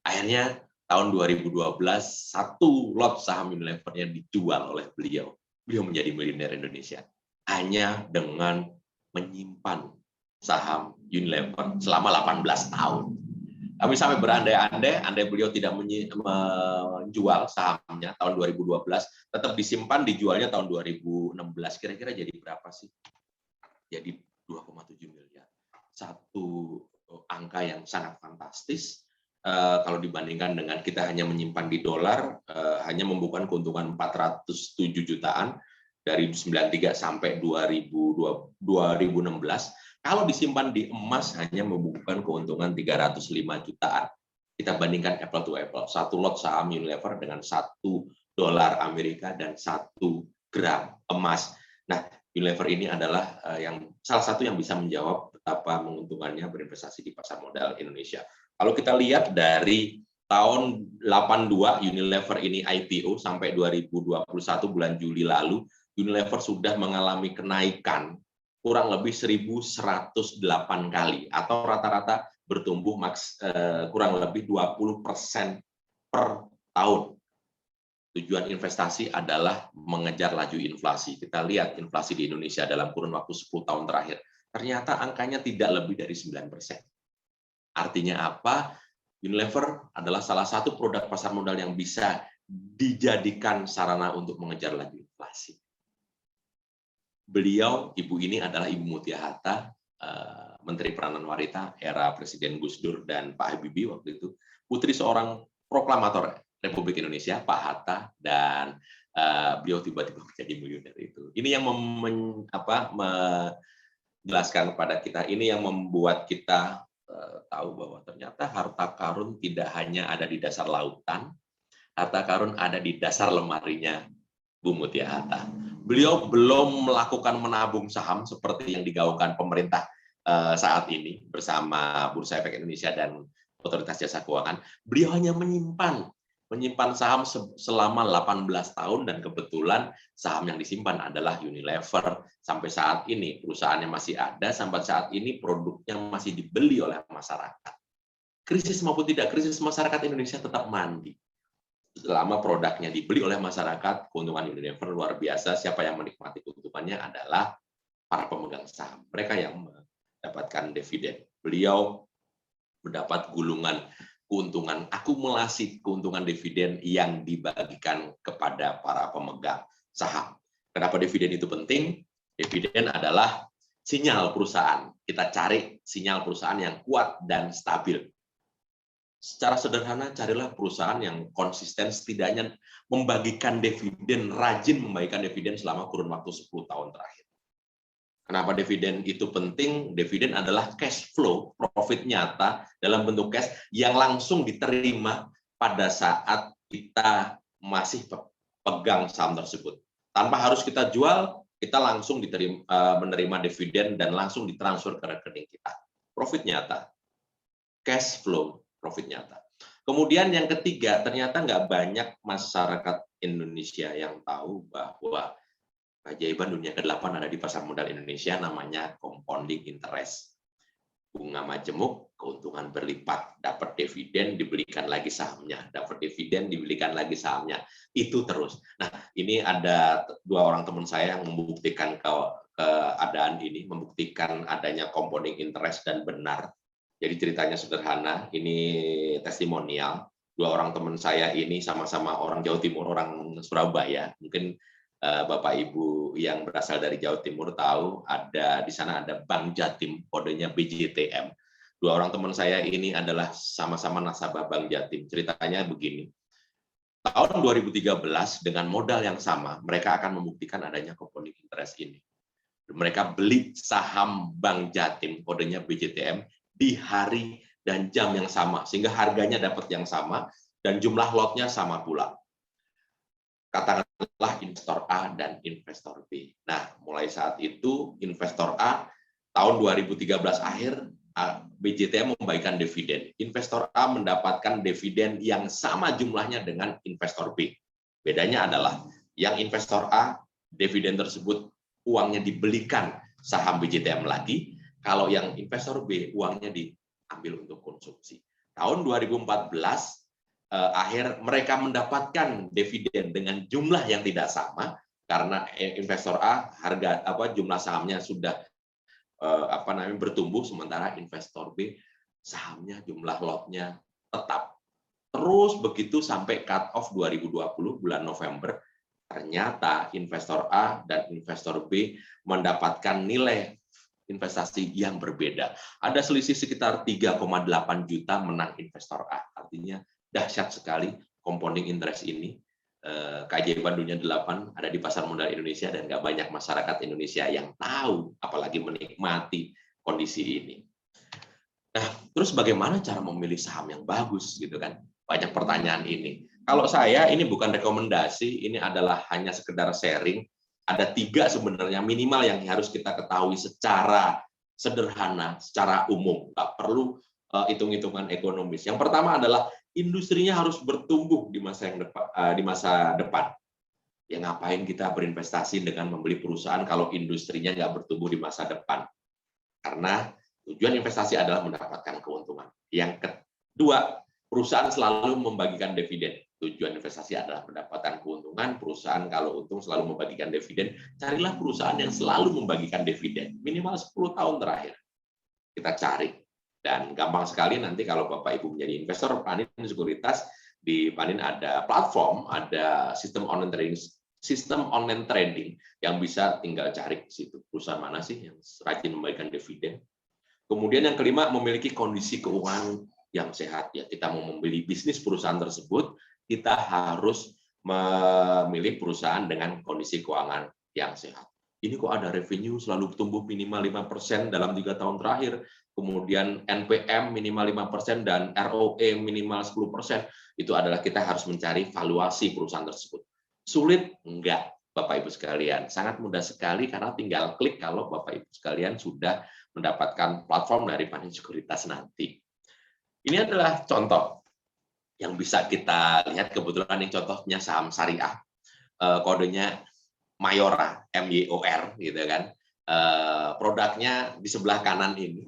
Akhirnya tahun 2012 satu lot saham Unilever-nya dijual oleh beliau. Beliau menjadi miliuner Indonesia hanya dengan menyimpan saham Unilever selama 18 tahun. Kami sampai berandai-andai, andai beliau tidak menjual sahamnya tahun 2012, tetap disimpan, dijualnya tahun 2016. Kira-kira jadi berapa sih? Jadi 2,7 miliar. Satu angka yang sangat fantastis. Kalau dibandingkan dengan kita hanya menyimpan di dolar, hanya membukukan keuntungan 407 jutaan dari 93 sampai 2016. Kalau disimpan di emas hanya membukukan keuntungan 305 jutaan. Kita bandingkan apple to apple. Satu lot saham Unilever dengan $1 Amerika dan 1 gram emas. Nah, Unilever ini adalah salah satu yang bisa menjawab betapa menguntungkannya berinvestasi di pasar modal Indonesia. Kalau kita lihat dari tahun 82 Unilever ini IPO sampai 2021 bulan Juli lalu, Unilever sudah mengalami kenaikan kurang lebih 1.108 kali, atau rata-rata bertumbuh kurang lebih 20% per tahun. Tujuan investasi adalah mengejar laju inflasi. Kita lihat inflasi di Indonesia dalam kurun waktu 10 tahun terakhir, ternyata angkanya tidak lebih dari 9%. Artinya apa? Unilever adalah salah satu produk pasar modal yang bisa dijadikan sarana untuk mengejar laju inflasi. Beliau, ibu ini adalah Ibu Mutia Hatta, Menteri Peranan Wanita era Presiden Gus Dur dan Pak Habibie waktu itu, putri seorang proklamator Republik Indonesia, Pak Hatta, dan beliau tiba-tiba menjadi miliuner itu. Ini yang menjelaskan kepada kita, ini yang membuat kita tahu bahwa ternyata harta karun tidak hanya ada di dasar lautan, harta karun ada di dasar lemarinya Bu Mutia Hatta. Beliau belum melakukan menabung saham seperti yang digaungkan pemerintah saat ini bersama Bursa Efek Indonesia dan Otoritas Jasa Keuangan. Beliau hanya menyimpan saham selama 18 tahun, dan kebetulan saham yang disimpan adalah Unilever. Sampai saat ini perusahaannya masih ada, sampai saat ini produknya masih dibeli oleh masyarakat. Krisis maupun tidak krisis, masyarakat Indonesia tetap mandi. Selama produknya dibeli oleh masyarakat, keuntungan Unilever luar biasa. Siapa yang menikmati keuntungannya adalah para pemegang saham. Mereka yang mendapatkan dividen. Beliau mendapat gulungan keuntungan, akumulasi keuntungan dividen yang dibagikan kepada para pemegang saham. Kenapa dividen itu penting? Dividen adalah sinyal perusahaan. Kita cari sinyal perusahaan yang kuat dan stabil. Secara sederhana, carilah perusahaan yang konsisten, setidaknya membagikan dividen, rajin membagikan dividen selama kurun waktu 10 tahun terakhir. Kenapa dividen itu penting? Dividen adalah cash flow, profit nyata dalam bentuk cash yang langsung diterima pada saat kita masih pegang saham tersebut. Tanpa harus kita jual, kita langsung menerima dividen dan langsung ditransfer ke rekening kita. Profit nyata, cash flow, profit nyata. Kemudian yang ketiga, ternyata nggak banyak masyarakat Indonesia yang tahu bahwa keajaiban dunia ke-8 ada di pasar modal Indonesia, namanya compounding interest. Bunga majemuk, keuntungan berlipat, dapat dividen, dibelikan lagi sahamnya, dapat dividen, dibelikan lagi sahamnya. Itu terus. Nah, ini ada 2 orang teman saya yang membuktikan keadaan ini, membuktikan adanya compounding interest dan benar. Jadi ceritanya sederhana, ini testimonial. 2 orang teman saya ini sama-sama orang Jawa Timur, orang Surabaya. Mungkin Bapak Ibu yang berasal dari Jawa Timur tahu di sana ada Bank Jatim, kodenya BJTM. Dua orang teman saya ini adalah sama-sama nasabah Bank Jatim. Ceritanya begini. Tahun 2013 dengan modal yang sama, mereka akan membuktikan adanya compounding interest ini. Mereka beli saham Bank Jatim, kodenya BJTM, di hari dan jam yang sama, sehingga harganya dapat yang sama dan jumlah lotnya sama pula. Katakanlah investor A dan investor B. Nah, mulai saat itu investor A tahun 2013 akhir BJTM membagikan dividen. Investor A mendapatkan dividen yang sama jumlahnya dengan investor B. Bedanya adalah yang investor A, dividen tersebut uangnya dibelikan saham BJTM lagi, kalau yang investor B uangnya diambil untuk konsumsi. Tahun 2014 akhir mereka mendapatkan dividen dengan jumlah yang tidak sama karena investor A jumlah sahamnya sudah bertumbuh, sementara investor B sahamnya jumlah lotnya tetap. Terus begitu sampai cut off 2020 bulan November, ternyata investor A dan investor B mendapatkan nilai investasi yang berbeda. Ada selisih sekitar 3,8 juta menang investor A. Artinya dahsyat sekali compounding interest ini. Keajaiban dunia 8 ada di pasar modal Indonesia dan nggak banyak masyarakat Indonesia yang tahu, apalagi menikmati kondisi ini. Nah, terus bagaimana cara memilih saham yang bagus, gitu kan? Banyak pertanyaan ini. Kalau saya, ini bukan rekomendasi, ini adalah hanya sekedar sharing. Ada 3 sebenarnya minimal yang harus kita ketahui secara sederhana, secara umum. Nggak perlu hitung-hitungan ekonomis. Yang pertama adalah industrinya harus bertumbuh di masa depan. Ya ngapain kita berinvestasi dengan membeli perusahaan kalau industrinya nggak bertumbuh di masa depan? Karena tujuan investasi adalah mendapatkan keuntungan. Yang kedua, perusahaan selalu membagikan dividen. Tujuan investasi adalah mendapatkan keuntungan. Perusahaan kalau untung selalu membagikan dividen. Carilah perusahaan yang selalu membagikan dividen. Minimal 10 tahun terakhir. Kita cari. Dan gampang sekali nanti kalau Bapak Ibu menjadi investor Panin Sekuritas, di Panin ada platform, ada sistem online trading yang bisa tinggal cari situ perusahaan mana sih yang rajin membagikan dividen. Kemudian yang kelima, memiliki kondisi keuangan yang sehat. Ya, kita mau membeli bisnis perusahaan tersebut, kita harus memilih perusahaan dengan kondisi keuangan yang sehat. Ini kok ada revenue selalu tumbuh minimal 5% dalam 3 tahun terakhir, kemudian NPM minimal 5% dan ROE minimal 10%, itu adalah kita harus mencari valuasi perusahaan tersebut. Sulit? Enggak, Bapak Ibu sekalian. Sangat mudah sekali karena tinggal klik kalau Bapak Ibu sekalian sudah mendapatkan platform dari Panin Sekuritas nanti. Ini adalah contoh yang bisa kita lihat, kebetulan ini contohnya saham syariah, kodenya Mayora, MYOR, gitu kan. Produknya di sebelah kanan ini,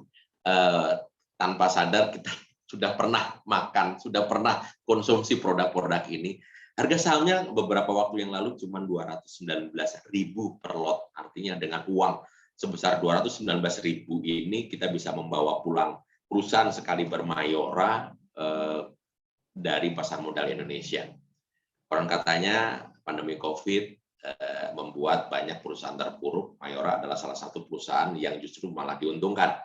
tanpa sadar kita sudah pernah makan, sudah pernah konsumsi produk-produk ini. Harga sahamnya beberapa waktu yang lalu cuma 219.000 per lot, artinya dengan uang sebesar 219.000 ini kita bisa membawa pulang perusahaan sekali bermayora dari pasar modal Indonesia. Orang katanya pandemi COVID membuat banyak perusahaan terpuruk. Mayora adalah salah satu perusahaan yang justru malah diuntungkan.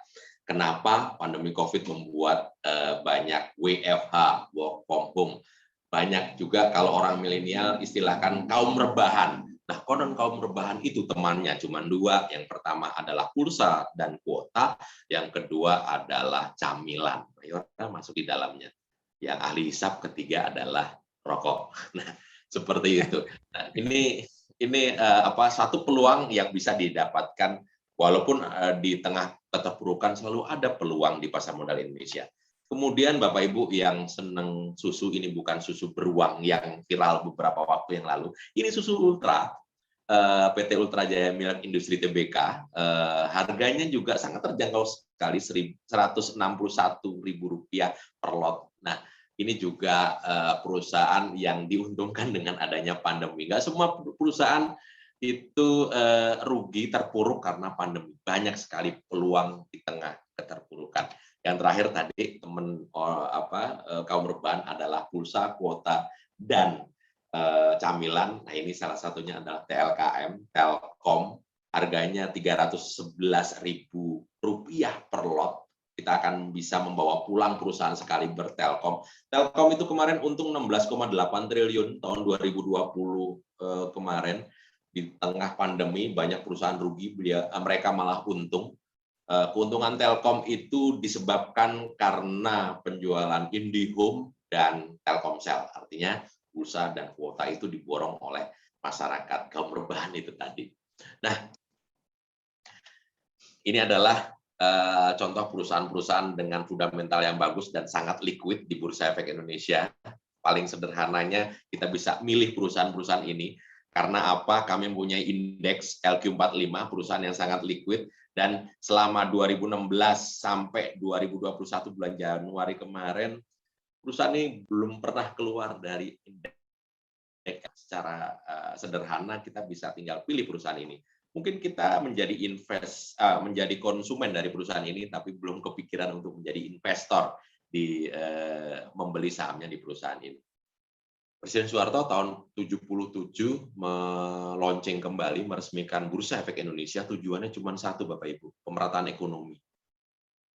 Kenapa pandemi COVID membuat banyak WFH, work from home. Banyak juga kalau orang milenial istilahkan kaum rebahan. Nah, konon kaum rebahan itu temannya cuma 2. Yang pertama adalah pulsa dan kuota. Yang kedua adalah camilan. Mayora masuk di dalamnya. Yang ahli hisap ketiga adalah rokok. Nah, seperti itu. Nah, ini satu peluang yang bisa didapatkan walaupun di tengah keterpurukan selalu ada peluang di pasar modal Indonesia. Kemudian Bapak Ibu yang senang susu, ini bukan susu beruang yang viral beberapa waktu yang lalu. Ini susu Ultra, PT Ultra Jaya Milk Industri Tbk. Harganya juga sangat terjangkau sekali, Rp161.000 per lot. Nah, ini juga perusahaan yang diuntungkan dengan adanya pandemi. Nggak semua perusahaan itu rugi, terpuruk karena pandemi. Banyak sekali peluang di tengah keterpurukan. Yang terakhir tadi kaum rebahan adalah pulsa, kuota, dan camilan. Nah, ini salah satunya adalah TLKM, Telkom. Harganya Rp311.000 per lot. Kita akan bisa membawa pulang perusahaan sekaliber Telkom. Telkom itu kemarin untung 16,8 triliun tahun 2020 kemarin. Di tengah pandemi banyak perusahaan rugi, mereka malah untung. Keuntungan Telkom itu disebabkan karena penjualan IndiHome dan Telkomsel. Artinya pulsa dan kuota itu diborong oleh masyarakat, kaum rebahan itu tadi. Nah, ini adalah contoh perusahaan-perusahaan dengan fundamental yang bagus dan sangat liquid di Bursa Efek Indonesia. Paling sederhananya kita bisa milih perusahaan-perusahaan ini karena apa? Kami mempunyai indeks LQ45, perusahaan yang sangat liquid, dan selama 2016 sampai 2021 bulan Januari kemarin, perusahaan ini belum pernah keluar dari indeks. Secara sederhana kita bisa tinggal pilih perusahaan ini. Mungkin kita menjadi konsumen dari perusahaan ini, tapi belum kepikiran untuk menjadi investor di membeli sahamnya di perusahaan ini. Presiden Soeharto tahun 77 meluncing kembali, meresmikan Bursa Efek Indonesia. Tujuannya cuma satu, Bapak Ibu, pemerataan ekonomi.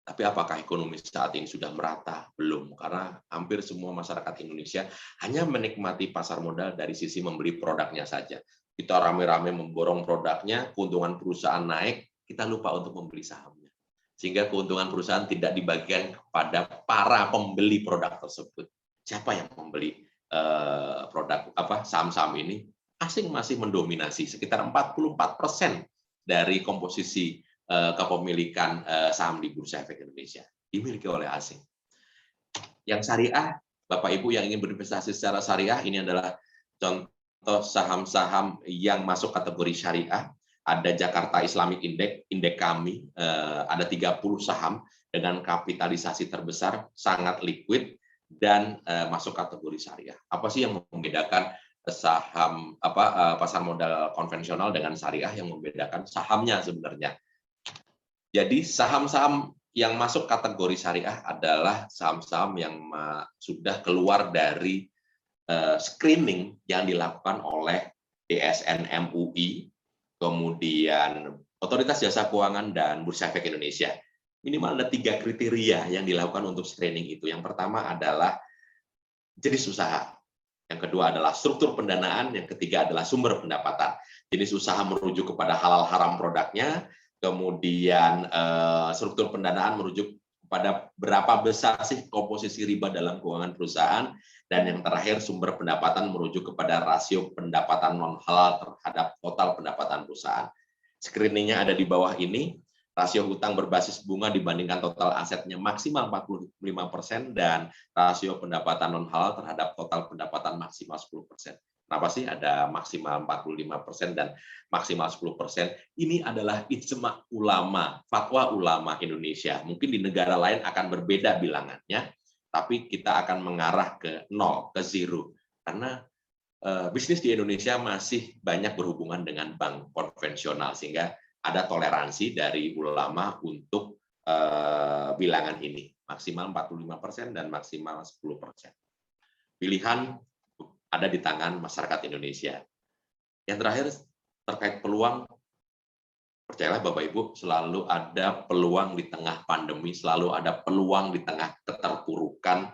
Tapi apakah ekonomi saat ini sudah merata? Belum, karena hampir semua masyarakat Indonesia hanya menikmati pasar modal dari sisi membeli produknya saja. Kita rame-rame memborong produknya, keuntungan perusahaan naik, kita lupa untuk membeli sahamnya. Sehingga keuntungan perusahaan tidak dibagikan kepada para pembeli produk tersebut. Siapa yang membeli produk saham-saham ini? Asing masih mendominasi, sekitar 44% dari komposisi kepemilikan saham di Bursa Efek Indonesia dimiliki oleh asing. Yang syariah, Bapak Ibu yang ingin berinvestasi secara syariah, ini adalah contoh saham-saham yang masuk kategori syariah. Ada Jakarta Islamic Index, indeks kami, ada 30 saham dengan kapitalisasi terbesar, sangat liquid, dan masuk kategori syariah. Apa sih yang membedakan saham pasar modal konvensional dengan syariah? Yang membedakan sahamnya sebenarnya. Jadi saham-saham yang masuk kategori syariah adalah saham-saham yang sudah keluar dari screening yang dilakukan oleh DSN MUI, kemudian Otoritas Jasa Keuangan, dan Bursa Efek Indonesia. Minimal ada 3 kriteria yang dilakukan untuk screening itu. Yang pertama adalah jenis usaha. Yang kedua adalah struktur pendanaan. Yang ketiga adalah sumber pendapatan. Jenis usaha merujuk kepada halal haram produknya. Kemudian struktur pendanaan merujuk kepada berapa besar sih komposisi riba dalam keuangan perusahaan, dan yang terakhir sumber pendapatan merujuk kepada rasio pendapatan non halal terhadap total pendapatan perusahaan. Screeningnya ada di bawah ini. Rasio hutang berbasis bunga dibandingkan total asetnya maksimal 45% dan rasio pendapatan non halal terhadap total pendapatan maksimal 10%. Kenapa sih ada maksimal 45% dan maksimal 10%? Ini adalah ijma ulama, fatwa ulama Indonesia. Mungkin di negara lain akan berbeda bilangannya, tapi kita akan mengarah ke 0, ke 0. Karena bisnis di Indonesia masih banyak berhubungan dengan bank konvensional, sehingga ada toleransi dari ulama untuk bilangan ini. Maksimal 45% dan maksimal 10%. Pilihan ada di tangan masyarakat Indonesia. Yang terakhir, terkait peluang, percayalah Bapak Ibu, selalu ada peluang di tengah pandemi, selalu ada peluang di tengah keterpurukan.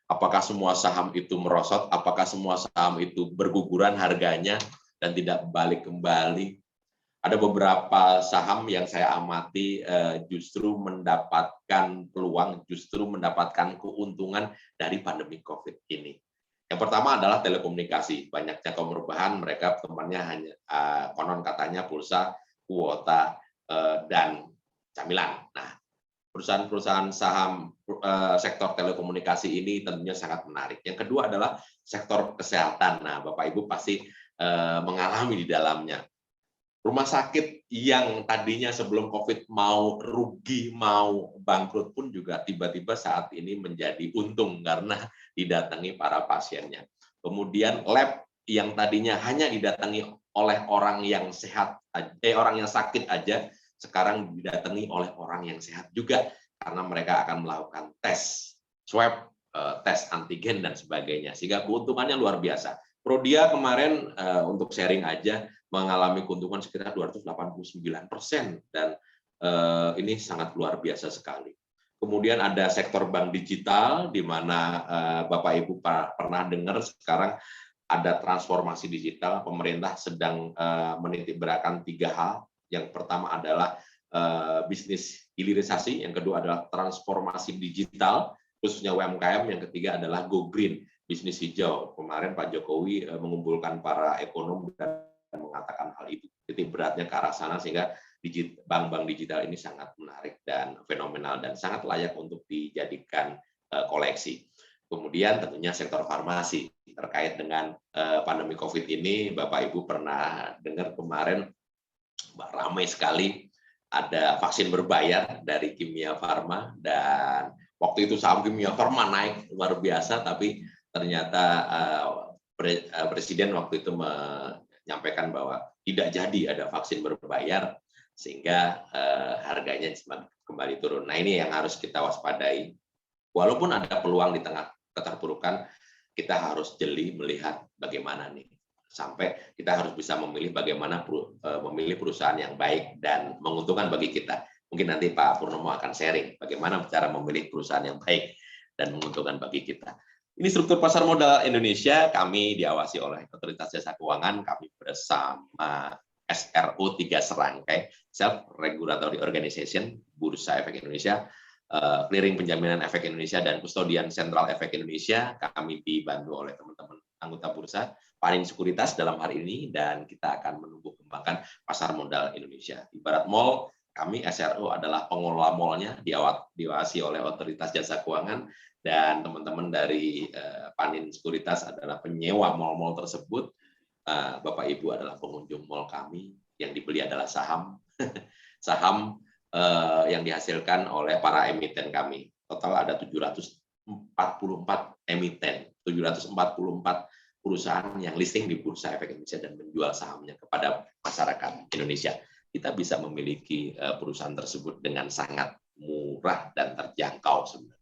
Apakah semua saham itu merosot, apakah semua saham itu berguguran harganya dan tidak balik kembali. Ada beberapa saham yang saya amati justru mendapatkan peluang, justru mendapatkan keuntungan dari pandemi COVID ini. Yang pertama adalah telekomunikasi. Banyaknya kaum rebahan, mereka temannya hanya konon katanya pulsa, kuota, dan camilan. Nah, perusahaan-perusahaan saham sektor telekomunikasi ini tentunya sangat menarik. Yang kedua adalah sektor kesehatan. Nah, Bapak Ibu pasti mengalami di dalamnya. Rumah sakit yang tadinya sebelum COVID mau rugi, mau bangkrut pun juga tiba-tiba saat ini menjadi untung karena didatangi para pasiennya. Kemudian lab yang tadinya hanya didatangi oleh orang yang sehat, orang yang sakit aja, sekarang didatangi oleh orang yang sehat juga karena mereka akan melakukan tes swab, tes antigen dan sebagainya, sehingga keuntungannya luar biasa. Prodia kemarin untuk sharing aja mengalami keuntungan sekitar 289% dan ini sangat luar biasa sekali. Kemudian ada sektor bank digital di mana Bapak Ibu pernah dengar sekarang ada transformasi digital. Pemerintah sedang menitikberatkan 3 hal. Yang pertama adalah bisnis hilirisasi, yang kedua adalah transformasi digital khususnya UMKM, yang ketiga adalah go green, bisnis hijau. Kemarin Pak Jokowi mengumpulkan para ekonom dan mengatakan hal itu. Titik beratnya ke arah sana sehingga bank-bank digital ini sangat menarik dan fenomenal dan sangat layak untuk dijadikan koleksi. Kemudian tentunya sektor farmasi terkait dengan pandemi COVID ini, Bapak Ibu pernah dengar kemarin ramai sekali ada vaksin berbayar dari Kimia Farma, dan waktu itu saham Kimia Farma naik luar biasa, tapi ternyata Presiden waktu itu menyampaikan bahwa tidak jadi ada vaksin berbayar sehingga harganya kembali turun. Nah, ini yang harus kita waspadai. Walaupun ada peluang di tengah keterpurukan, kita harus jeli melihat bagaimana nih. Sampai kita harus bisa memilih bagaimana memilih perusahaan yang baik dan menguntungkan bagi kita. Mungkin nanti Pak Purnomo akan sharing bagaimana cara memilih perusahaan yang baik dan menguntungkan bagi kita. Ini struktur pasar modal Indonesia, kami diawasi oleh Otoritas Jasa Keuangan, kami bersama SRO 3 serangkai, Self Regulatory Organization, Bursa Efek Indonesia, Clearing Penjaminan Efek Indonesia, dan Kustodian Sentral Efek Indonesia. Kami dibantu oleh teman-teman anggota bursa, Panin Sekuritas dalam hari ini, dan kita akan menumbuh kembangkan pasar modal Indonesia. Ibarat mall, kami SRO adalah pengelola mallnya, diawasi oleh Otoritas Jasa Keuangan, dan teman-teman dari Panin Sekuritas adalah penyewa mall-mall tersebut. Bapak Ibu adalah pengunjung mall kami, yang dibeli adalah saham, saham yang dihasilkan oleh para emiten kami. Total ada 744 emiten, 744 perusahaan yang listing di Bursa Efek Indonesia dan menjual sahamnya kepada masyarakat Indonesia. Kita bisa memiliki perusahaan tersebut dengan sangat murah dan terjangkau sebenarnya.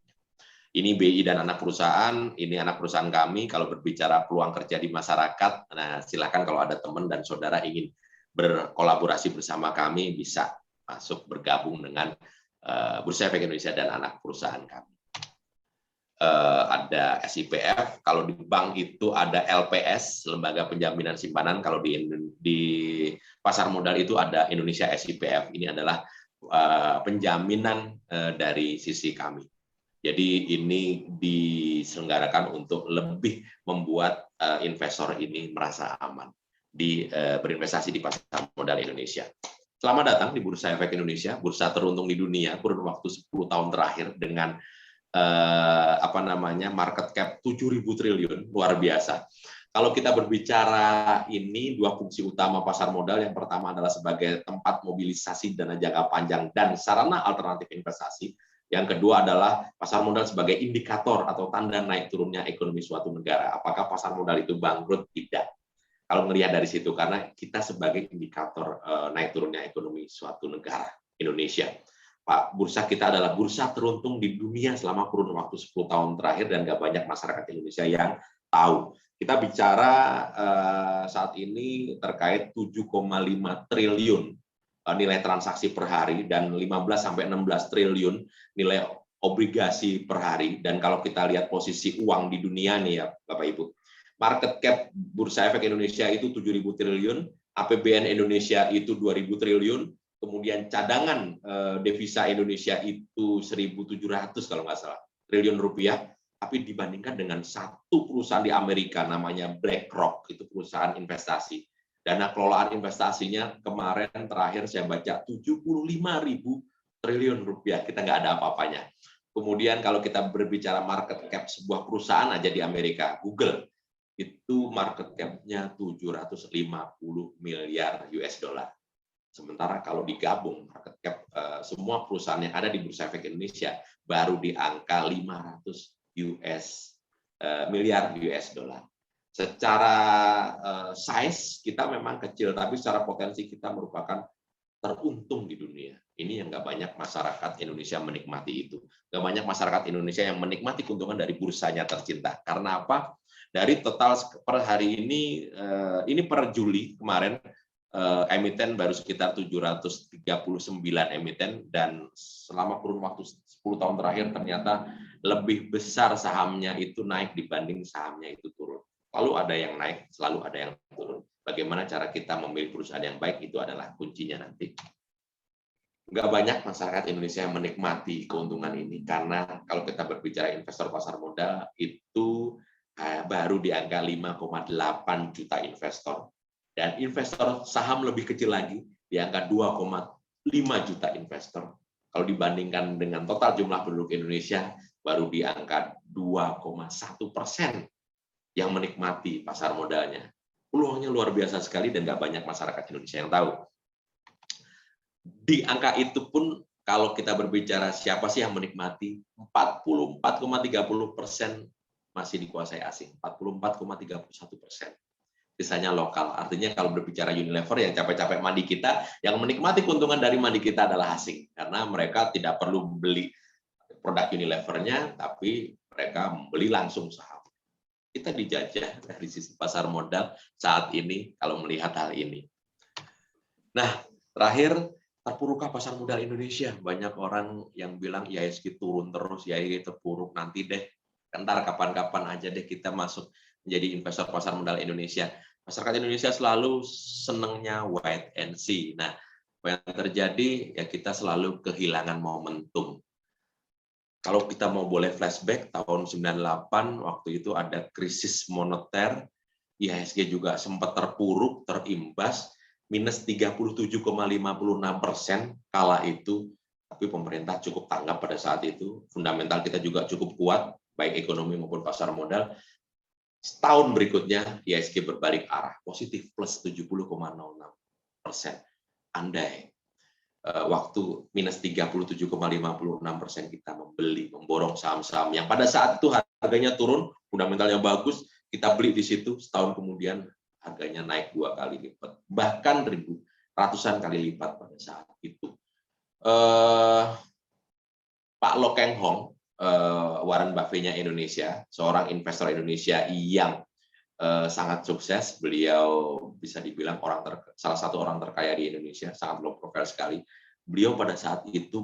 Ini BI dan anak perusahaan, ini anak perusahaan kami. Kalau berbicara peluang kerja di masyarakat, nah silakan kalau ada teman dan saudara ingin berkolaborasi bersama kami, bisa masuk bergabung dengan Bursa Efek Indonesia dan anak perusahaan kami. Ada SIPF, kalau di bank itu ada LPS, Lembaga Penjaminan Simpanan, kalau di pasar modal itu ada Indonesia SIPF, ini adalah penjaminan dari sisi kami. Jadi ini diselenggarakan untuk lebih membuat investor ini merasa aman berinvestasi di pasar modal Indonesia. Selamat datang di Bursa Efek Indonesia, bursa teruntung di dunia kurun waktu 10 tahun terakhir dengan market cap 7.000 triliun, luar biasa. Kalau kita berbicara ini dua fungsi utama pasar modal, yang pertama adalah sebagai tempat mobilisasi dana jangka panjang dan sarana alternatif investasi. Yang kedua adalah pasar modal sebagai indikator atau tanda naik turunnya ekonomi suatu negara. Apakah pasar modal itu bangkrut? Tidak. Kalau melihat dari situ, karena kita sebagai indikator naik turunnya ekonomi suatu negara, Indonesia. Pak, bursa kita adalah bursa teruntung di dunia selama kurun waktu 10 tahun terakhir dan nggak banyak masyarakat Indonesia yang tahu. Kita bicara saat ini terkait 7,5 triliun nilai transaksi per hari dan 15-16 triliun nilai obligasi per hari. Dan kalau kita lihat posisi uang di dunia nih ya Bapak Ibu, market cap Bursa Efek Indonesia itu 7.000 triliun, APBN Indonesia itu 2.000 triliun, kemudian cadangan devisa Indonesia itu 1.700 kalau nggak salah triliun rupiah, tapi dibandingkan dengan satu perusahaan di Amerika namanya BlackRock, itu perusahaan investasi. Dana kelolaan investasinya kemarin terakhir saya baca 75.000 triliun rupiah, kita nggak ada apa-apanya. Kemudian kalau kita berbicara market cap sebuah perusahaan aja di Amerika, Google, itu market cap-nya 750 miliar US dollar. Sementara kalau digabung market cap semua perusahaan yang ada di Bursa Efek Indonesia baru di angka 500 miliar US dollar. Secara size kita memang kecil, tapi secara potensi kita merupakan teruntung di dunia. Ini yang nggak banyak masyarakat Indonesia menikmati itu. Nggak banyak masyarakat Indonesia yang menikmati keuntungan dari bursanya tercinta. Karena apa? Dari total per hari ini per Juli kemarin, emiten baru sekitar 739 emiten, dan selama kurun waktu 10 tahun terakhir ternyata lebih besar sahamnya itu naik dibanding sahamnya itu turun. Lalu ada yang naik, selalu ada yang turun. Bagaimana cara kita memilih perusahaan yang baik, itu adalah kuncinya nanti. Nggak banyak masyarakat Indonesia yang menikmati keuntungan ini, karena kalau kita berbicara investor pasar modal, itu baru di angka 5,8 juta investor. Dan investor saham lebih kecil lagi, di angka 2,5 juta investor. Kalau dibandingkan dengan total jumlah penduduk Indonesia, baru di angka 2,1% yang menikmati pasar modalnya. Peluangnya luar biasa sekali dan nggak banyak masyarakat Indonesia yang tahu. Di angka itu pun, kalau kita berbicara siapa sih yang menikmati, 44,30% masih dikuasai asing, 44,31%. Sisanya lokal. Artinya kalau berbicara Unilever, yang capek-capek mandi kita, yang menikmati keuntungan dari mandi kita adalah asing. Karena mereka tidak perlu beli produk Unilevernya, tapi mereka membeli langsung saham. Kita dijajah dari sisi pasar modal saat ini kalau melihat hal ini. Nah, terakhir, terpurukkah pasar modal Indonesia? Banyak orang yang bilang IHSG turun terus, IHSG terpuruk, nanti deh, entar kapan-kapan aja deh kita masuk menjadi investor pasar modal Indonesia. Masyarakat Indonesia selalu senangnya wait and see. Nah, apa yang terjadi, ya kita selalu kehilangan momentum. Kalau kita mau boleh flashback, tahun 98, waktu itu ada krisis moneter, IHSG juga sempat terpuruk, terimbas, minus 37,56% kala itu, tapi pemerintah cukup tanggap pada saat itu, fundamental kita juga cukup kuat, baik ekonomi maupun pasar modal. Setahun berikutnya, IHSG berbalik arah, positif plus 70,06%. Andai waktu minus 37,56% kita memborong saham-saham yang pada saat itu harganya turun, fundamentalnya bagus, kita beli di situ, setahun kemudian harganya naik 2 kali lipat, bahkan ratusan kali lipat pada saat itu. Pak Lo Keng Hong, Warren Buffett-nya Indonesia, seorang investor Indonesia yang sangat sukses. Beliau bisa dibilang salah satu orang terkaya di Indonesia, sangat low profile sekali. Beliau pada saat itu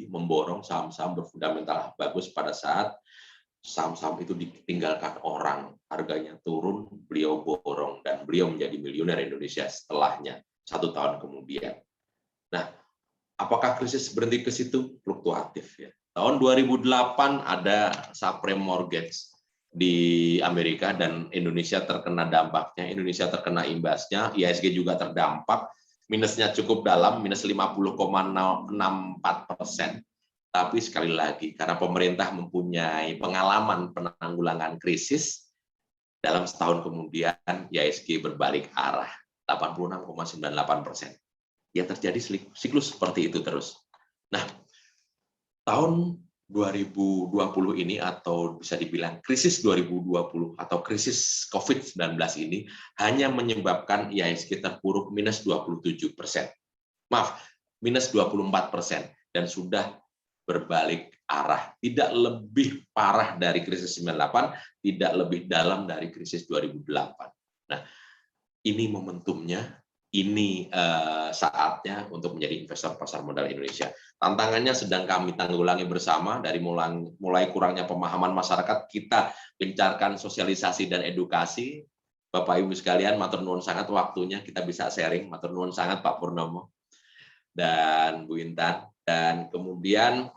memborong saham-saham berfundamental bagus pada saat saham-saham itu ditinggalkan orang, harganya turun, beliau borong, dan beliau menjadi miliuner Indonesia setelahnya, 1 tahun kemudian. Nah, apakah krisis berhenti ke situ? Fluktuatif ya. Tahun 2008 ada subprime mortgage di Amerika dan Indonesia terkena dampaknya, Indonesia terkena imbasnya, IHSG juga terdampak, minusnya cukup dalam, minus 50,64%. Tapi sekali lagi, karena pemerintah mempunyai pengalaman penanggulangan krisis, dalam setahun kemudian IHSG berbalik arah, 86,98%. Ya terjadi siklus seperti itu terus. Nah, tahun 2020 ini, atau bisa dibilang krisis 2020 atau krisis COVID-19 ini, hanya menyebabkan IHSG terpuruk minus 27%. Maaf, minus 24%, dan sudah berbalik arah. Tidak lebih parah dari krisis 98, tidak lebih dalam dari krisis 2008. Nah, ini momentumnya, ini saatnya untuk menjadi investor pasar modal Indonesia. Tantangannya sedang kami tanggulangi bersama, dari mulai kurangnya pemahaman masyarakat, kita gencarkan sosialisasi dan edukasi. Bapak Ibu sekalian, matur nuwun sangat waktunya kita bisa sharing, matur nuwun sangat Pak Purnomo dan Bu Intan. Dan kemudian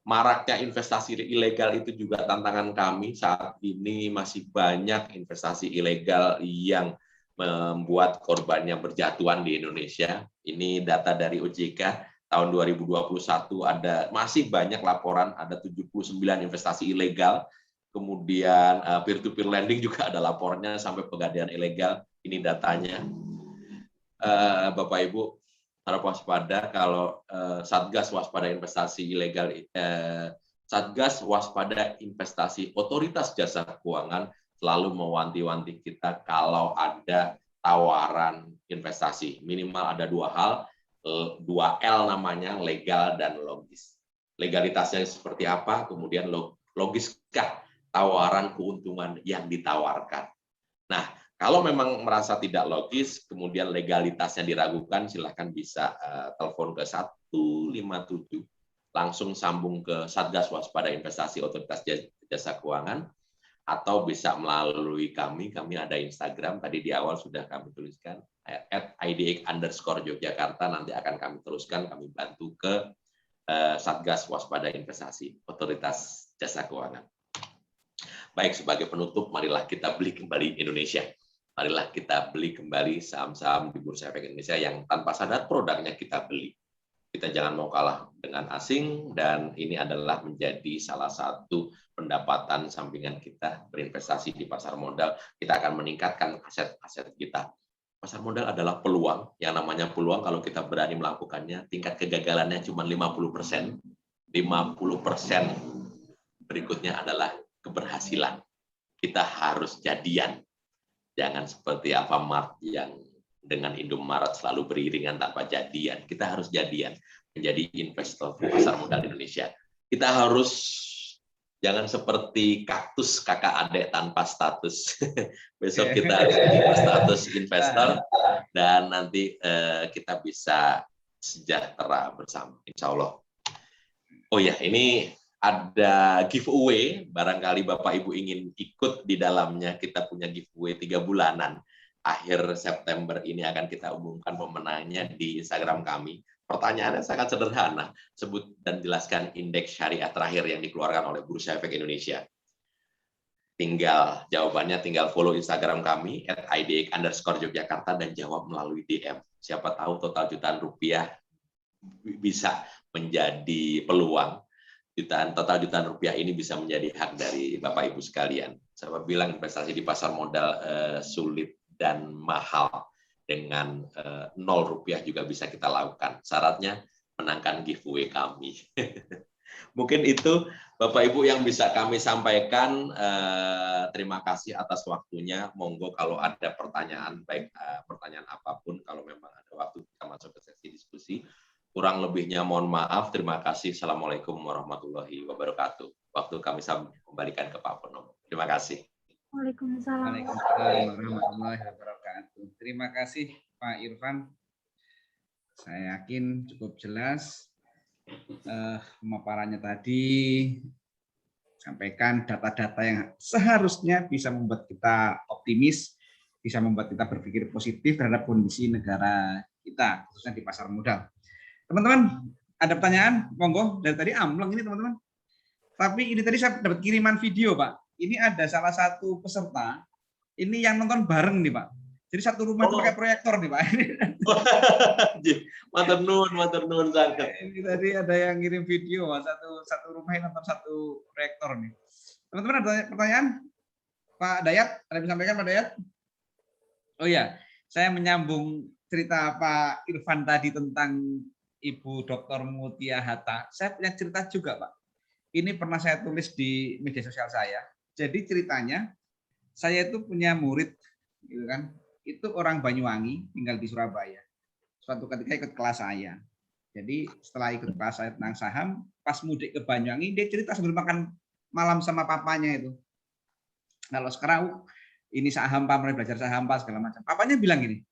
maraknya investasi ilegal itu juga tantangan kami. Saat ini masih banyak investasi ilegal yang membuat korbannya berjatuhan di Indonesia. Ini data dari OJK tahun 2021, masih banyak laporan, ada 79 investasi ilegal. Kemudian peer-to-peer lending juga ada laporannya sampai pegadaian ilegal. Ini datanya. Bapak Ibu harap waspada kalau Satgas Waspada Investasi Ilegal, Satgas Waspada Investasi Otoritas Jasa Keuangan selalu mewanti-wanti kita kalau ada tawaran investasi. Minimal ada 2 hal, 2L namanya, legal dan logis. Legalitasnya seperti apa, kemudian logiskah tawaran keuntungan yang ditawarkan. Nah, kalau memang merasa tidak logis, kemudian legalitasnya diragukan, silakan bisa telepon ke 157, langsung sambung ke Satgas Waspada Investasi Otoritas Jasa Keuangan, atau bisa melalui kami ada Instagram, tadi di awal sudah kami tuliskan, @idx_Yogyakarta, nanti akan kami teruskan, kami bantu ke Satgas Waspada Investasi Otoritas Jasa Keuangan. Baik, sebagai penutup, marilah kita beli kembali Indonesia. Marilah kita beli kembali saham-saham di Bursa Efek Indonesia yang tanpa sadar produknya kita beli. Kita jangan mau kalah dengan asing, dan ini adalah menjadi salah satu pendapatan sampingan kita berinvestasi di pasar modal. Kita akan meningkatkan aset-aset kita. Pasar modal adalah peluang, yang namanya peluang kalau kita berani melakukannya, tingkat kegagalannya cuma 50%. 50% berikutnya adalah keberhasilan. Kita harus jadian. Jangan seperti Alfamart yang dengan Indomaret selalu beriringan tanpa jadian. Kita harus jadian menjadi investor di pasar modal Indonesia. Kita harus jangan seperti kaktus kakak adik tanpa status. Besok kita harus punya status investor, dan nanti kita bisa sejahtera bersama, insya Allah. Oh ya, ini ada giveaway, barangkali Bapak Ibu ingin ikut di dalamnya. Kita punya giveaway 3 bulanan. Akhir September ini akan kita umumkan pemenangnya di Instagram kami. Pertanyaannya sangat sederhana, sebut dan jelaskan indeks syariah terakhir yang dikeluarkan oleh Bursa Efek Indonesia. Jawabannya tinggal follow Instagram kami @idx_Yogyakarta dan jawab melalui DM. Siapa tahu total jutaan rupiah bisa menjadi peluang. Total jutaan rupiah ini bisa menjadi hak dari Bapak Ibu sekalian. Saya bilang investasi di pasar modal sulit dan mahal. Dengan 0 rupiah juga bisa kita lakukan. Syaratnya menangkan giveaway kami. Mungkin itu Bapak Ibu yang bisa kami sampaikan. Terima kasih atas waktunya. Monggo kalau ada pertanyaan, baik pertanyaan apapun, kalau memang ada waktu kita masuk ke sesi diskusi. Kurang lebihnya mohon maaf. Terima kasih. Assalamualaikum warahmatullahi wabarakatuh. Waktu kami kembalikan ke Pak Purnomo. Terima kasih. Waalaikumsalam. Waalaikumsalam warahmatullahi wabarakatuh. Terima kasih Pak Irfan. Saya yakin cukup jelas pemaparannya tadi, sampaikan data-data yang seharusnya bisa membuat kita optimis, bisa membuat kita berpikir positif terhadap kondisi negara kita, khususnya di pasar modal. Teman-teman, ada pertanyaan? Monggo, dari tadi ambleng ini teman-teman. Tapi ini tadi saya dapat kiriman video, Pak. Ini ada salah satu peserta, ini yang nonton bareng nih Pak. Jadi satu rumah itu pakai proyektor nih Pak. Matur nuwun sangat. Ini tadi ada yang ngirim video, satu rumah yang nonton satu proyektor nih. Teman-teman ada pertanyaan? Pak Dayat, ada yang disampaikan Pak Dayat? Oh iya, saya menyambung cerita Pak Irfan tadi tentang Ibu Dr. Mutia Hatta. Saya punya cerita juga Pak. Ini pernah saya tulis di media sosial saya. Jadi ceritanya, saya itu punya murid, gitu kan? Itu orang Banyuwangi, tinggal di Surabaya. Suatu ketika ikut kelas saya. Jadi setelah ikut kelas saya tentang saham, pas mudik ke Banyuwangi, dia cerita sambil makan malam sama papanya itu. Kalau sekarang ini saham Pak, mulai belajar saham Pak segala macam. Papanya bilang gini.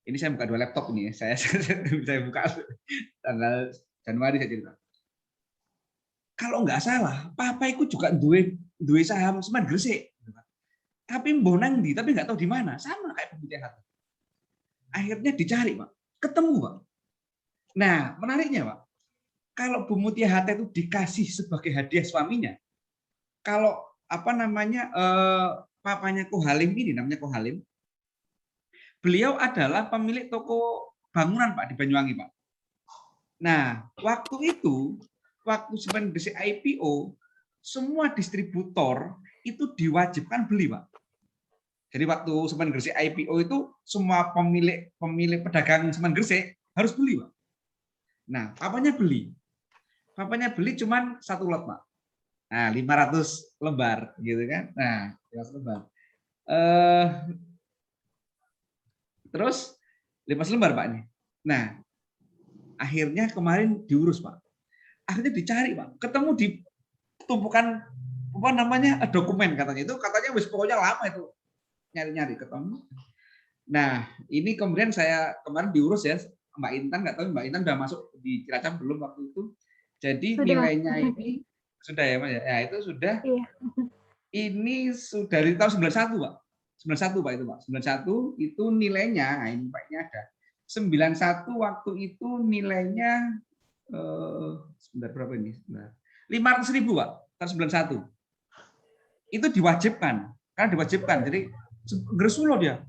Ini saya buka 2 laptop ini ya. Saya buka tanggal Januari saya cerita. Kalau nggak salah, papa itu juga duwe saham Semen Gresik. Tapi mbonang di, tapi nggak tahu di mana. Sama kayak Bu Mutia Hatta. Akhirnya dicari, Pak. Ketemu, Pak. Nah, menariknya, Pak. Kalau Bu Mutia Hatta itu dikasih sebagai hadiah suaminya, kalau papanya Kohalim ini, namanya Kohalim, beliau adalah pemilik toko bangunan, Pak, di Banyuwangi, Pak. Nah, waktu Semen Gresik IPO, semua distributor itu diwajibkan beli, Pak. Jadi waktu Semen Gresik IPO itu semua pemilik pedagang Semen Gresik harus beli, Pak. Nah, papanya beli cuman 1 lot, Pak. Nah, 500 lembar gitu kan. Nah, 500 lembar. Terus 500 lembar, Pak, ini. Nah, akhirnya kemarin diurus, Pak. Akhirnya dicari, Pak. Ketemu di tumpukan apa namanya dokumen katanya. Itu katanya wis pokoknya lama itu nyari-nyari ketemu. Nah, ini kemudian saya kemarin diurus ya Mbak Intan, nggak tahu Mbak Intan udah masuk di Cilacap belum waktu itu. Jadi Sudah. nilainya ini sudah ya Mas ya. Ya itu sudah. Iya. Ini sudah dari tahun 91 Pak. 91 Pak itu Pak. 91 itu nilainya, nah ini Paknya ada. 91 waktu itu nilainya sebentar berapa ini? 500.000 Pak. Tahun 91. Itu diwajibkan. Karena diwajibkan. Jadi Gresula dia.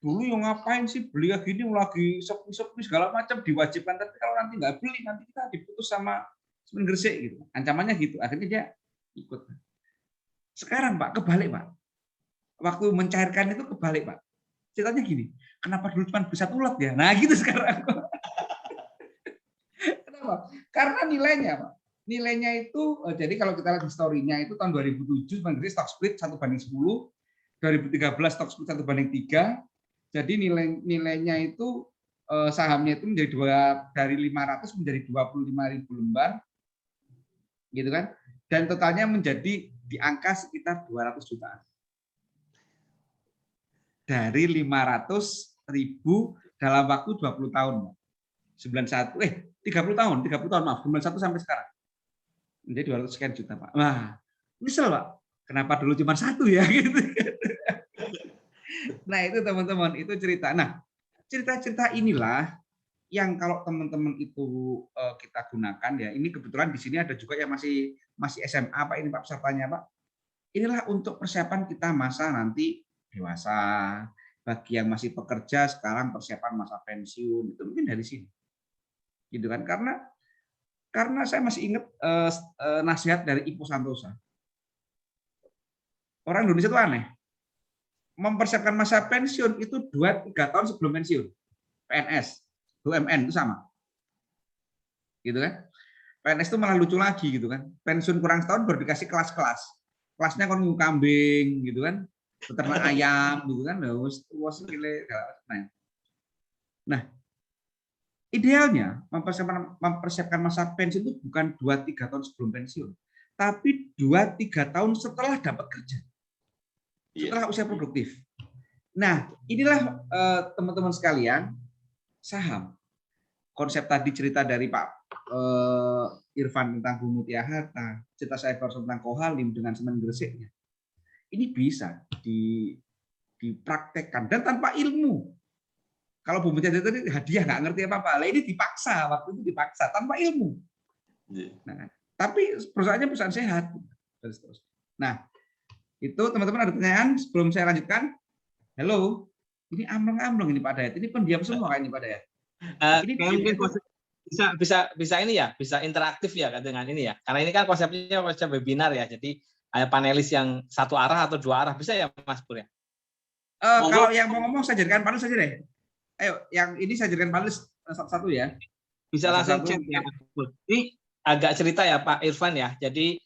Dulu yang ngapain sih beli kayak gini lagi sepi-sepi segala macam diwajibkan, tapi kalau nanti nggak beli nanti kita diputus sama Semen Gresik gitu. Ancamannya gitu. Akhirnya dia ikut. Sekarang Pak kebalik Pak. Waktu mencairkan itu kebalik Pak. Ceritanya gini, kenapa dulu cuma bisa tulet ya? Nah gitu sekarang. Kenapa? Karena nilainya Pak. Nilainya itu jadi kalau kita lihat historinya itu tahun 2007 Semen Gresik stock split 1/10, 2013 stock split 1/3. Jadi nilainya itu sahamnya itu menjadi dari 500 menjadi 25.000 lembar, gitu kan? Dan totalnya menjadi di angka sekitar 200 jutaan. Dari 500.000 dalam waktu 20 tahun. 30 tahun maaf, 91 sampai sekarang. Menjadi 200 sekian juta, Pak. Wah, misal Pak, kenapa dulu cuma satu ya gitu. Nah, itu teman-teman, itu cerita. Nah, cerita-cerita inilah yang kalau teman-teman itu kita gunakan ya. Ini kebetulan di sini ada juga yang masih SMA Pak, ini Pak pesertanya Pak. Inilah untuk persiapan kita masa nanti dewasa. Bagi yang masih pekerja sekarang persiapan masa pensiun, itu mungkin dari sini. Gitu kan? Karena saya masih ingat nasihat dari Ipo Santosa. Orang Indonesia itu aneh. Mempersiapkan masa pensiun itu 2-3 tahun sebelum pensiun. PNS, BUMN itu sama. Gitu kan? PNS itu malah lucu lagi gitu kan. Pensiun kurang setahun baru dikasih kelas-kelas. Kelasnya kan kambing gitu kan. Peternak ayam gitu kan. Nah, idealnya mempersiapkan masa pensiun itu bukan 2-3 tahun sebelum pensiun, tapi 2-3 tahun setelah dapat kerja. Setelah usia produktif. Nah, inilah teman-teman sekalian, saham. Konsep tadi cerita dari Pak Irfan tentang Bumi Harta, cerita saya tentang Kohalim dengan Semen Gresiknya. Ini bisa dipraktekkan dan tanpa ilmu. Kalau Bumi Harta itu hadiah nggak ngerti apa-apa, lah ini dipaksa, waktu itu dipaksa tanpa ilmu. Nah, tapi perusahaannya perusahaan sehat. Nah, itu teman-teman ada pertanyaan sebelum saya lanjutkan? Halo, ini ambleng-ambleng ini Pak Dayat. Ini pendiam semua kayak ini Pak Dayat. Ini mungkin bisa ini ya, bisa interaktif ya dengan ini ya. Karena ini kan konsepnya konsep webinar ya. Jadi ada panelis yang satu arah atau dua arah, bisa ya Mas Pur ya? Kalau yang mau ngomong saya jadikan panelis saja deh. Ayo, yang ini saya jadikan panelis satu-satu ya. Bisa langsung chat ya. Ini agak cerita ya Pak Irfan ya. Jadi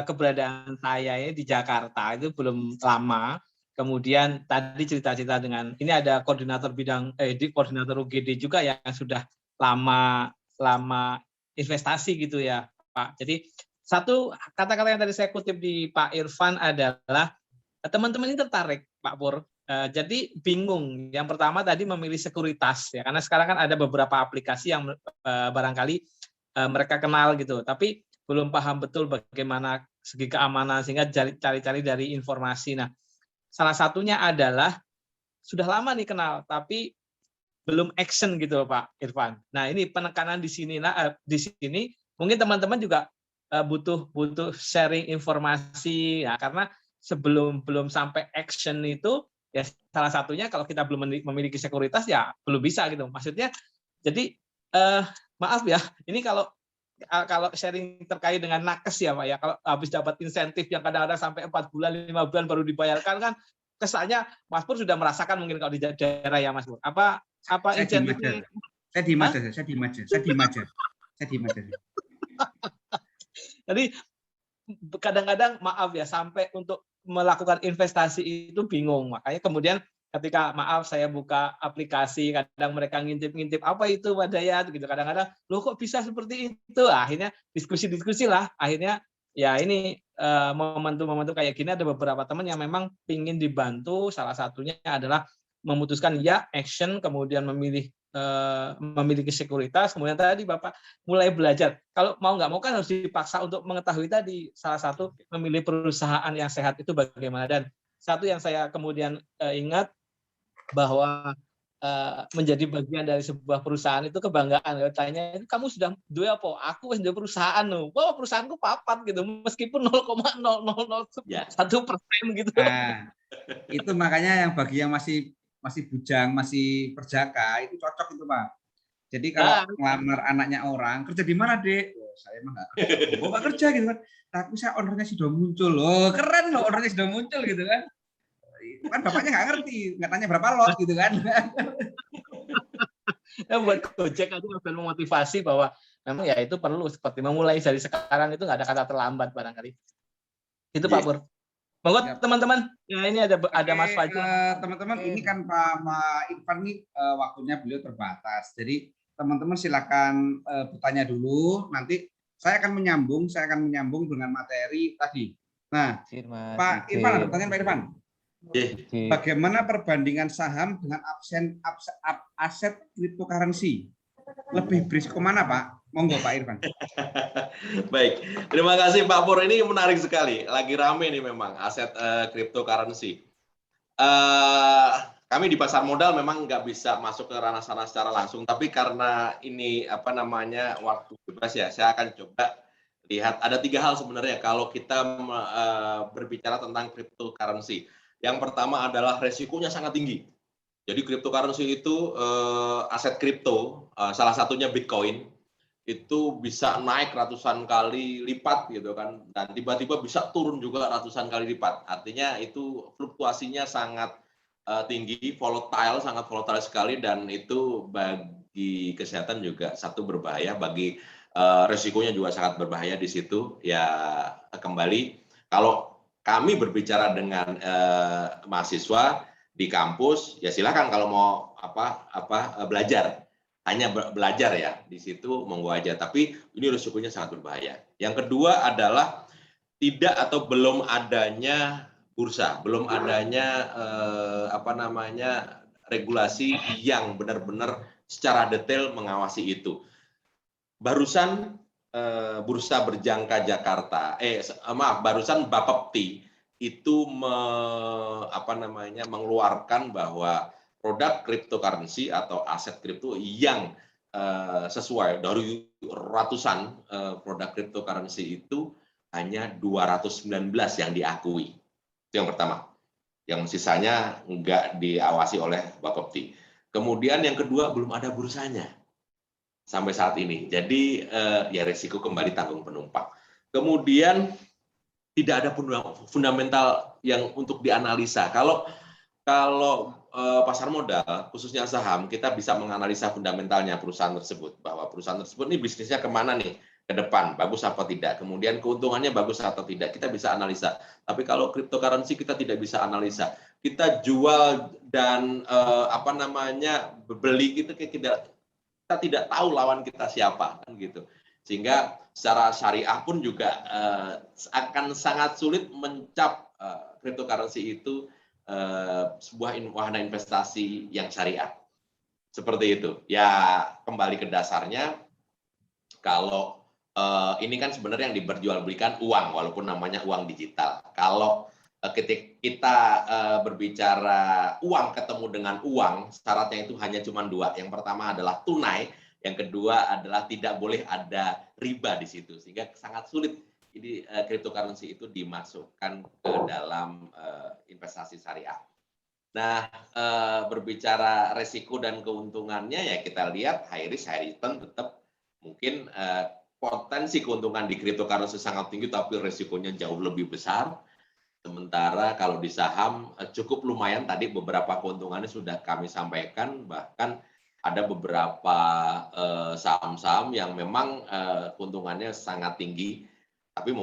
keberadaan saya ini di Jakarta itu belum lama. Kemudian tadi cerita-cerita dengan ini ada koordinator bidang koordinator UGD juga yang sudah lama investasi gitu ya Pak. Jadi satu kata-kata yang tadi saya kutip di Pak Irfan adalah teman-teman ini tertarik Pak Pur. Jadi bingung. Yang pertama tadi memilih sekuritas ya, karena sekarang kan ada beberapa aplikasi yang barangkali mereka kenal gitu, tapi belum paham betul bagaimana segi keamanan sehingga cari-cari dari informasi. Nah, salah satunya adalah sudah lama nih kenal, tapi belum action gitu Pak Irfan. Nah, ini penekanan di sini. Di sini mungkin teman-teman juga butuh sharing informasi ya, karena sebelum sampai action itu ya salah satunya kalau kita belum memiliki sekuritas ya belum bisa gitu. Maksudnya jadi maaf ya, ini kalau sharing terkait dengan nakes ya Pak ya, kalau habis dapat insentif yang kadang-kadang sampai 4 bulan 5 bulan baru dibayarkan kan kesannya Mas Pur sudah merasakan mungkin kalau di daerah ya Mas Pur. Apa insentifnya? Saya diem aja. Jadi kadang-kadang maaf ya sampai untuk melakukan investasi itu bingung. Makanya kemudian ketika maaf saya buka aplikasi, kadang mereka ngintip-ngintip apa itu Pak Dayat gitu. Kadang-kadang loh kok bisa seperti itu. Akhirnya diskusi lah. Akhirnya ya ini momentum-momentum kayak gini ada beberapa teman yang memang ingin dibantu. Salah satunya adalah memutuskan ya action, kemudian memiliki sekuritas, kemudian tadi Bapak mulai belajar. Kalau mau nggak mau kan harus dipaksa untuk mengetahui tadi. Salah satu memilih perusahaan yang sehat itu bagaimana. Dan satu yang saya kemudian ingat bahwa menjadi bagian dari sebuah perusahaan itu kebanggaan. Tanya, kamu sudah dua apa? Aku sudah perusahaan loh. Wah, perusahaanku papat gitu, meskipun 0,0001% gitu. Nah, itu makanya yang bagi yang masih bujang, masih perjaka, itu cocok itu Pak. Jadi kalau ngelamar anaknya orang, kerja di mana Dek? Oh, saya mah nggak kerja. Oh, nggak kerja gitu kan. Tapi saya ownernya sudah muncul. Oh, keren loh ownernya sudah muncul gitu kan. Kan bapaknya nggak ngerti, nggak tanya berapa lot gitu kan. Ya, buat Gojek aja memotivasi bahwa memang ya itu perlu seperti memulai dari sekarang itu nggak ada kata terlambat barangkali. Itu Pak Pur. Monggo teman-teman, ya ini ada Mas Fajrul. Teman-teman, ini kan Pak Irfan nih waktunya beliau terbatas. Jadi teman-teman silakan bertanya dulu. Nanti saya akan menyambung dengan materi tadi. Nah, Pak Irfan, ada pertanyaan Pak Irfan. Bagaimana perbandingan saham dengan aset cryptocurrency? Lebih berisiko mana Pak? Monggo Pak Irfan. Baik, terima kasih Pak Pur. Ini menarik sekali. Lagi rame nih memang aset cryptocurrency. Kami di pasar modal memang nggak bisa masuk ke ranah sana secara langsung, tapi karena ini waktu bebas ya, saya akan coba lihat ada 3 hal sebenarnya kalau kita berbicara tentang cryptocurrency. Yang pertama adalah resikonya sangat tinggi. Jadi cryptocurrency itu aset kripto, salah satunya Bitcoin, itu bisa naik ratusan kali lipat gitu kan, dan tiba-tiba bisa turun juga ratusan kali lipat. Artinya itu fluktuasinya sangat tinggi, sangat volatile sekali, dan itu bagi kesehatan juga satu berbahaya, bagi resikonya juga sangat berbahaya di situ. Ya kembali kalau kami berbicara dengan mahasiswa di kampus, ya silakan kalau mau belajar. Hanya belajar ya, di situ monggo aja. Tapi ini risikonya sangat berbahaya. Yang kedua adalah tidak atau belum adanya bursa, belum adanya regulasi yang benar-benar secara detail mengawasi itu. Barusan Bursa Berjangka Jakarta, barusan Bapepti itu mengeluarkan bahwa produk cryptocurrency atau aset kripto yang sesuai dari ratusan produk cryptocurrency itu hanya 219 yang diakui. Itu yang pertama. Yang sisanya enggak diawasi oleh Bapepti. Kemudian yang kedua, belum ada bursanya sampai saat ini. Jadi ya risiko kembali tanggung penumpang. Kemudian tidak ada fundamental yang untuk dianalisa. Kalau pasar modal, khususnya saham, kita bisa menganalisa fundamentalnya perusahaan tersebut, bahwa perusahaan tersebut ini bisnisnya kemana nih ke depan, bagus apa tidak, kemudian keuntungannya bagus atau tidak, kita bisa analisa. Tapi kalau cryptocurrency kita tidak bisa analisa, kita jual dan beli gitu, kita tidak tahu lawan kita siapa, kan gitu. Sehingga secara syariah pun juga akan sangat sulit mencap cryptocurrency itu sebuah wahana investasi yang syariah. Seperti itu. Ya kembali ke dasarnya, kalau ini kan sebenarnya yang diperjualbelikan uang, walaupun namanya uang digital. Kalau ketika kita berbicara uang ketemu dengan uang, syaratnya itu hanya cuma 2. Yang pertama adalah tunai, yang kedua adalah tidak boleh ada riba di situ. Sehingga sangat sulit ini cryptocurrency itu dimasukkan ke dalam investasi syariah. Nah, berbicara resiko dan keuntungannya, ya kita lihat high risk, high return tetap mungkin potensi keuntungan di cryptocurrency sangat tinggi, tapi resikonya jauh lebih besar. Sementara kalau di saham cukup lumayan, tadi beberapa keuntungannya sudah kami sampaikan, bahkan ada beberapa saham-saham yang memang keuntungannya sangat tinggi. Tapi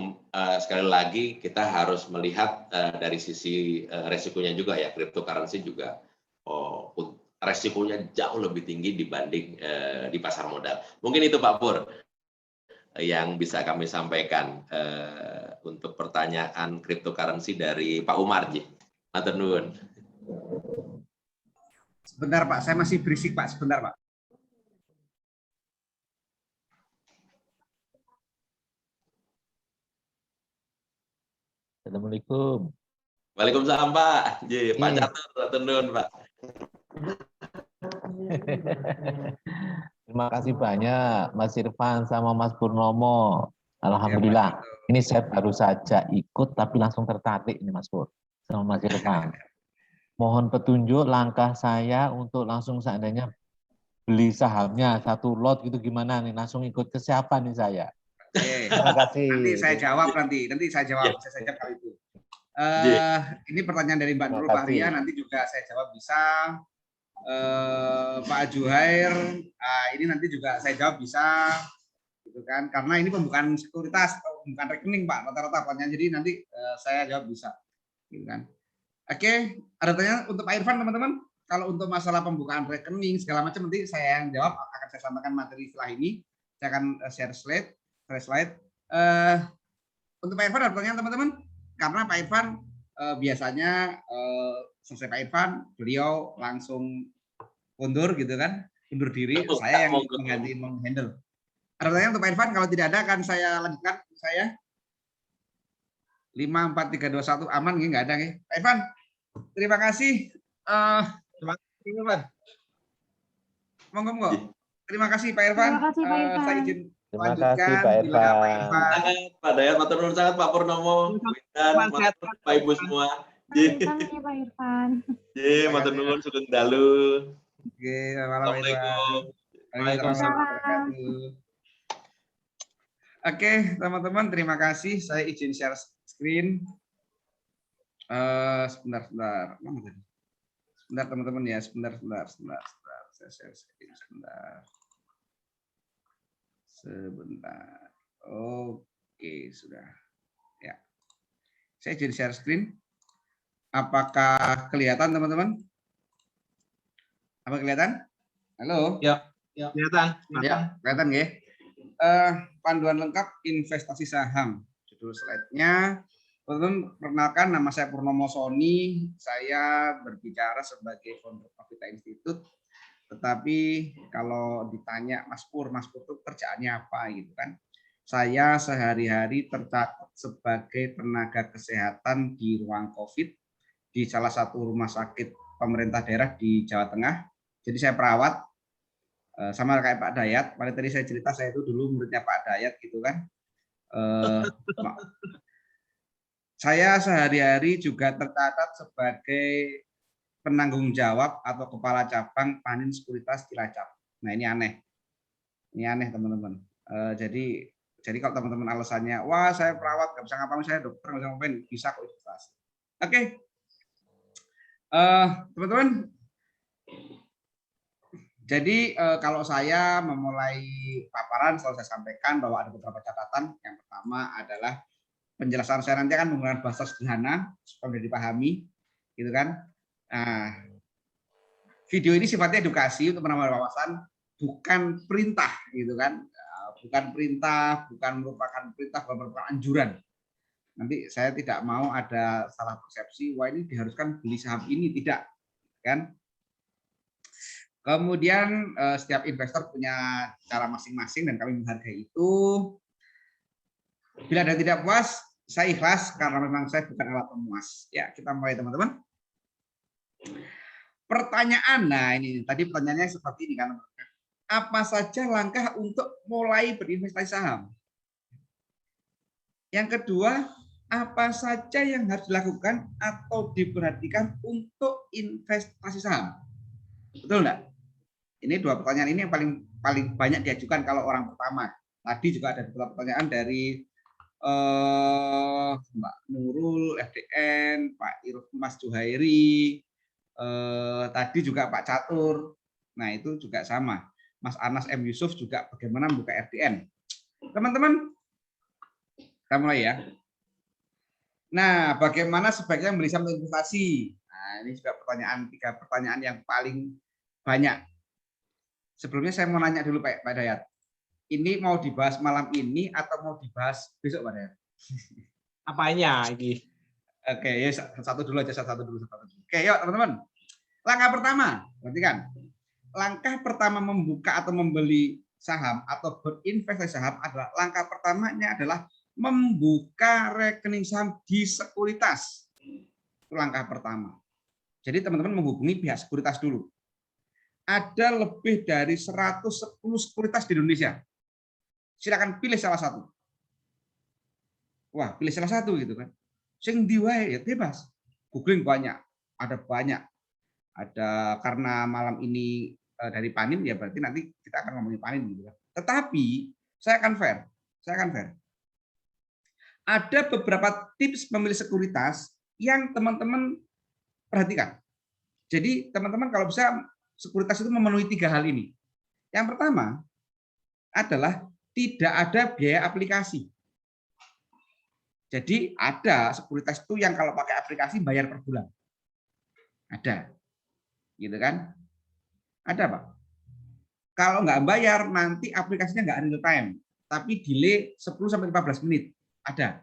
sekali lagi kita harus melihat dari sisi resikonya juga ya, cryptocurrency juga resikonya jauh lebih tinggi dibanding di pasar modal. Mungkin itu Pak Pur yang bisa kami sampaikan untuk pertanyaan cryptocurrency dari Pak Umar. Matur nuwun. Sebentar Pak, saya masih berisik Pak, sebentar Pak. Assalamualaikum. Waalaikumsalam Pak. Pak Catur, matur nuwun Pak. Terima kasih banyak Mas Irfan sama Mas Purnomo. Alhamdulillah. Ini saya baru saja ikut tapi langsung tertarik ini Mas Pur sama Mas Irfan. Mohon petunjuk langkah saya untuk langsung seandainya beli sahamnya 1 lot gitu gimana nih, langsung ikut ke siapa nih saya? Oke. Terima kasih. Nanti saya jawab nanti saya jawab kali itu. Ini pertanyaan dari Mbak Nurul Fahria, nanti juga saya jawab bisa. Pak Juhair, ini nanti juga saya jawab bisa, gitu kan? Karena ini pembukaan sekuritas, bukan rekening Pak, rata-rata pertanyaan. Jadi nanti saya jawab bisa, gitu kan? Oke, ada pertanyaan untuk Pak Irfan teman-teman. Kalau untuk masalah pembukaan rekening segala macam nanti saya yang jawab, akan saya sampaikan materi setelah ini. Saya akan share slide. Untuk Pak Irfan ada pertanyaan teman-teman, karena Pak Irfan biasanya selesai Pak Irfan, beliau langsung undur gitu kan, undur diri, saya yang mengganti menghandle. Ada pertanyaan untuk Pak Irfan? Kalau tidak ada akan saya lanjutkan. Saya 5, 4, 3, 2, 1 aman nggak ada nih. Pak Irfan, terima kasih. Terima kasih Pak Irfan. Monggo. Terima kasih Pak Irfan. Terima kasih Pak Irfan. Saya izin Terima lanjutkan. kasih Pak Irfan. Pak Dayat, matur nuwun sangat Pak Purnomo, dan Bapak Ibu semua. Sama-sama Pak Irfan. Matur nuwun sugeng dalu. Oke, malam Pak Irfan. Waalaikumsalam. Oke, teman-teman, terima kasih. Saya izin share screen. Sebentar. Mana tadi? Sebentar, teman-teman ya. Sebentar. Saya share screen sebentar. Oke, sudah. Ya. Saya izin share screen. Apakah kelihatan, teman-teman? Apa kelihatan? Halo? Ya, kelihatan. Ya, kelihatan ya. Panduan lengkap investasi saham. Judul slide-nya. Teman-teman, perkenalkan nama saya Purnomo Sony. Saya berbicara sebagai founder Profita Institute. Tetapi kalau ditanya Mas Pur itu kerjaannya apa gitu kan? Saya sehari-hari tercatat sebagai tenaga kesehatan di ruang COVID di salah satu rumah sakit pemerintah daerah di Jawa Tengah. Jadi saya perawat. Sama kayak Pak Dayat, pada tadi saya cerita saya itu dulu muridnya Pak Dayat gitu kan. Saya sehari-hari juga tercatat sebagai penanggung jawab atau kepala cabang Panin Sekuritas Cilacap. Nah ini aneh teman-teman. Jadi kalau teman-teman alasannya, wah saya perawat nggak bisa ngapain, saya dokter nggak bisa ngapain, bisa kok investasi. Oke, teman-teman. Jadi kalau saya memulai paparan selalu saya sampaikan bahwa ada beberapa catatan. Yang pertama adalah penjelasan saya nanti akan menggunakan bahasa sederhana supaya mudah dipahami, gitu kan. Nah, video ini sifatnya edukasi untuk menambah wawasan, bukan perintah, gitu kan. Bukan perintah, bukan merupakan anjuran. Nanti saya tidak mau ada salah persepsi, wah ini diharuskan beli saham ini, tidak, kan? Kemudian setiap investor punya cara masing-masing dan kami menghargai itu. Bila ada tidak puas, saya ikhlas karena memang saya bukan alat pemuas. Ya, kita mulai teman-teman. Pertanyaan, nah ini tadi pertanyaannya seperti ini kan. Apa saja langkah untuk mulai berinvestasi saham? Yang kedua, apa saja yang harus dilakukan atau diperhatikan untuk investasi saham? Betul enggak? Ini dua pertanyaan ini yang paling banyak diajukan kalau orang pertama. Tadi juga ada beberapa pertanyaan dari Mbak Nurul, FDN, Pak Mas Juhairi, tadi juga Pak Catur. Nah itu juga sama. Mas Anas M. Yusuf juga bagaimana membuka FDN. Teman-teman, kita mulai ya. Nah, bagaimana sebaiknya membeli saham investasi? Nah, ini juga tiga pertanyaan yang paling banyak. Sebelumnya saya mau nanya dulu Pak Dayat. ini mau dibahas malam ini atau mau dibahas besok, Pak Dayat? Apanya ini? Oke, ya satu dulu aja, satu dulu. Oke, yuk teman-teman. Langkah pertama, perhatikan. Langkah pertama membuka atau membeli saham atau berinvestasi saham adalah langkah pertamanya adalah membuka rekening saham di sekuritas. Itu langkah pertama. Jadi teman-teman menghubungi pihak sekuritas dulu. Ada lebih dari 110 sekuritas di Indonesia. Silakan pilih salah satu. Wah, pilih salah satu gitu kan. Sing diwae ya bebas. Googling banyak, ada banyak. Ada karena malam ini dari Panin ya berarti nanti kita akan ngomongin Panin gitu kan. Tetapi saya akan fair. Ada beberapa tips memilih sekuritas yang teman-teman perhatikan. Jadi teman-teman kalau bisa sekuritas itu memenuhi 3 hal ini. Yang pertama adalah tidak ada biaya aplikasi. Jadi ada sekuritas itu yang kalau pakai aplikasi bayar per bulan. Ada. Gitu kan? Ada, Pak. Kalau nggak bayar, nanti aplikasinya nggak real time. Tapi delay 10-15 menit. Ada.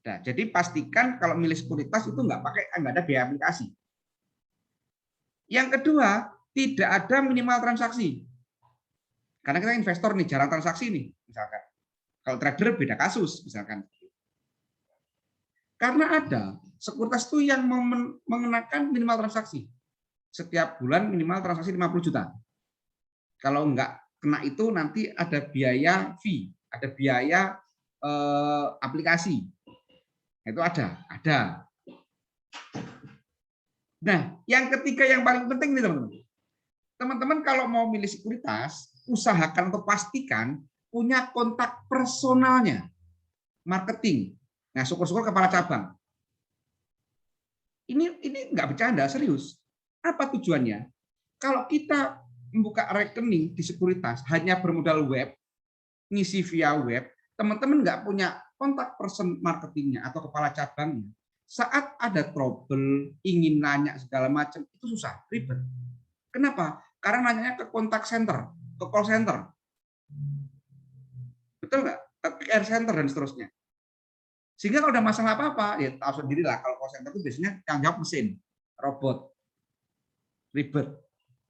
Nah, jadi pastikan kalau milih sekuritas itu nggak ada biaya aplikasi. Yang kedua, tidak ada minimal transaksi. Karena kita investor nih, jarang transaksi nih, misalkan. Kalau trader beda kasus, misalkan. Karena ada sekuritas itu yang mengenakan minimal transaksi. Setiap bulan minimal transaksi 50 juta. Kalau nggak kena itu nanti ada biaya fee, ada biaya aplikasi. Itu ada. Nah, yang ketiga yang paling penting nih teman-teman. Teman-teman kalau mau milih sekuritas, usahakan atau pastikan punya kontak personalnya, marketing. Nah, syukur-syukur kepala cabang. Ini nggak bercanda, serius. Apa tujuannya? Kalau kita membuka rekening di sekuritas hanya bermodal web, ngisi via web, teman-teman nggak punya kontak person marketingnya atau kepala cabangnya. Saat ada trouble, ingin nanya segala macam, itu susah, ribet. Kenapa? Karena nanyanya ke kontak center, ke call center. Betul nggak? Ke care center dan seterusnya. Sehingga kalau ada masalah apa-apa, ya tahu sendirilah kalau call center itu biasanya yang jawab mesin, robot. Ribet.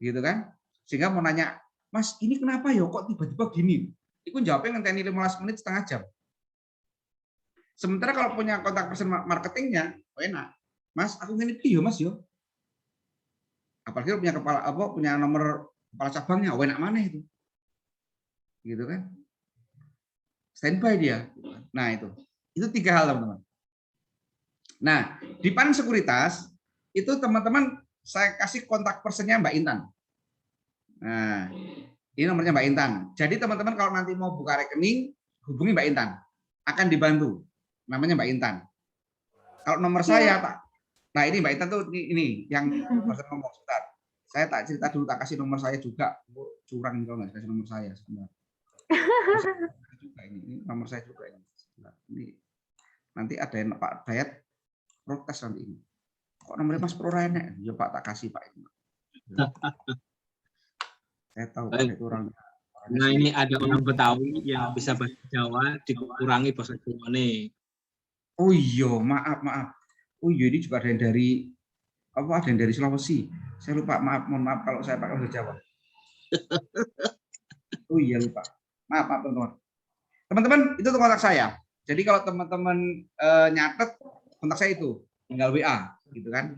Gitu kan? Sehingga mau nanya, Mas, ini kenapa ya kok tiba-tiba gini? Itu jawabnya ngenteni 15 menit, setengah jam. Sementara kalau punya kontak person marketingnya, enak. Mas, aku ngene iki yo, Mas yo. Apalagi punya punya nomor kepala cabangnya, enak mana itu. Gitu kan? Standby dia. Nah, itu 3 hal, teman-teman. Nah, di Panin Sekuritas itu teman-teman saya kasih kontak personnya Mbak Intan. Nah, ini nomornya Mbak Intan. Jadi teman-teman kalau nanti mau buka rekening, hubungi Mbak Intan. Akan dibantu. Namanya Mbak Intan. Kalau nomor saya, Pak. Nah, ini Mbak Intan tuh ini yang person ngomong sebentar. Saya tak cerita dulu, tak kasih nomor saya juga. Curang kalau nggak kasih nomor saya sebentar. Ini nomor saya juga ini. Ini nanti ada yang Pak Dayat protes nanti ini. Kok nomornya Mas Pro enak? Ya Pak, tak kasih Pak ini. Saya tahu Pak itu orang. Nah, ini ada orang Betawi yang bisa bahasa Jawa dikurangi bahasa Jawa nih. Oh iya, maaf. Oh iya, ini juga ada yang dari ada yang dari Sulawesi. Saya lupa, mohon maaf kalau saya pakai bahasa Jawa. Oh iya, lupa. Maaf teman-teman. Teman-teman, itu kontak saya. Jadi kalau teman-teman nyatet kontak saya itu, tinggal WA gitu kan.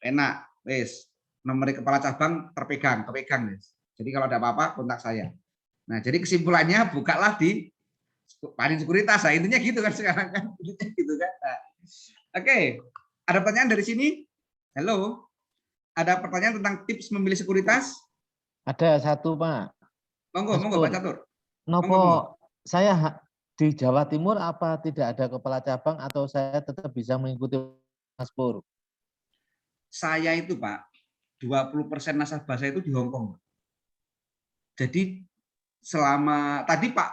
Enak, wes. Nomor kepala cabang kepegang, wes. Jadi kalau ada apa-apa kontak saya. Nah, jadi kesimpulannya bukalah di Panin Sekuritas. Nah, intinya gitu kan sekarang kan. Gitu kan. Nah, oke. Ada pertanyaan dari sini? Halo. Ada pertanyaan tentang tips memilih sekuritas? Ada satu, Pak. Monggo Pak Catur. Nopo saya di Jawa Timur apa tidak ada kepala cabang atau saya tetap bisa mengikuti Mas Pur? Saya itu Pak, 20% nasabah saya itu di Hong Kong. Jadi selama tadi Pak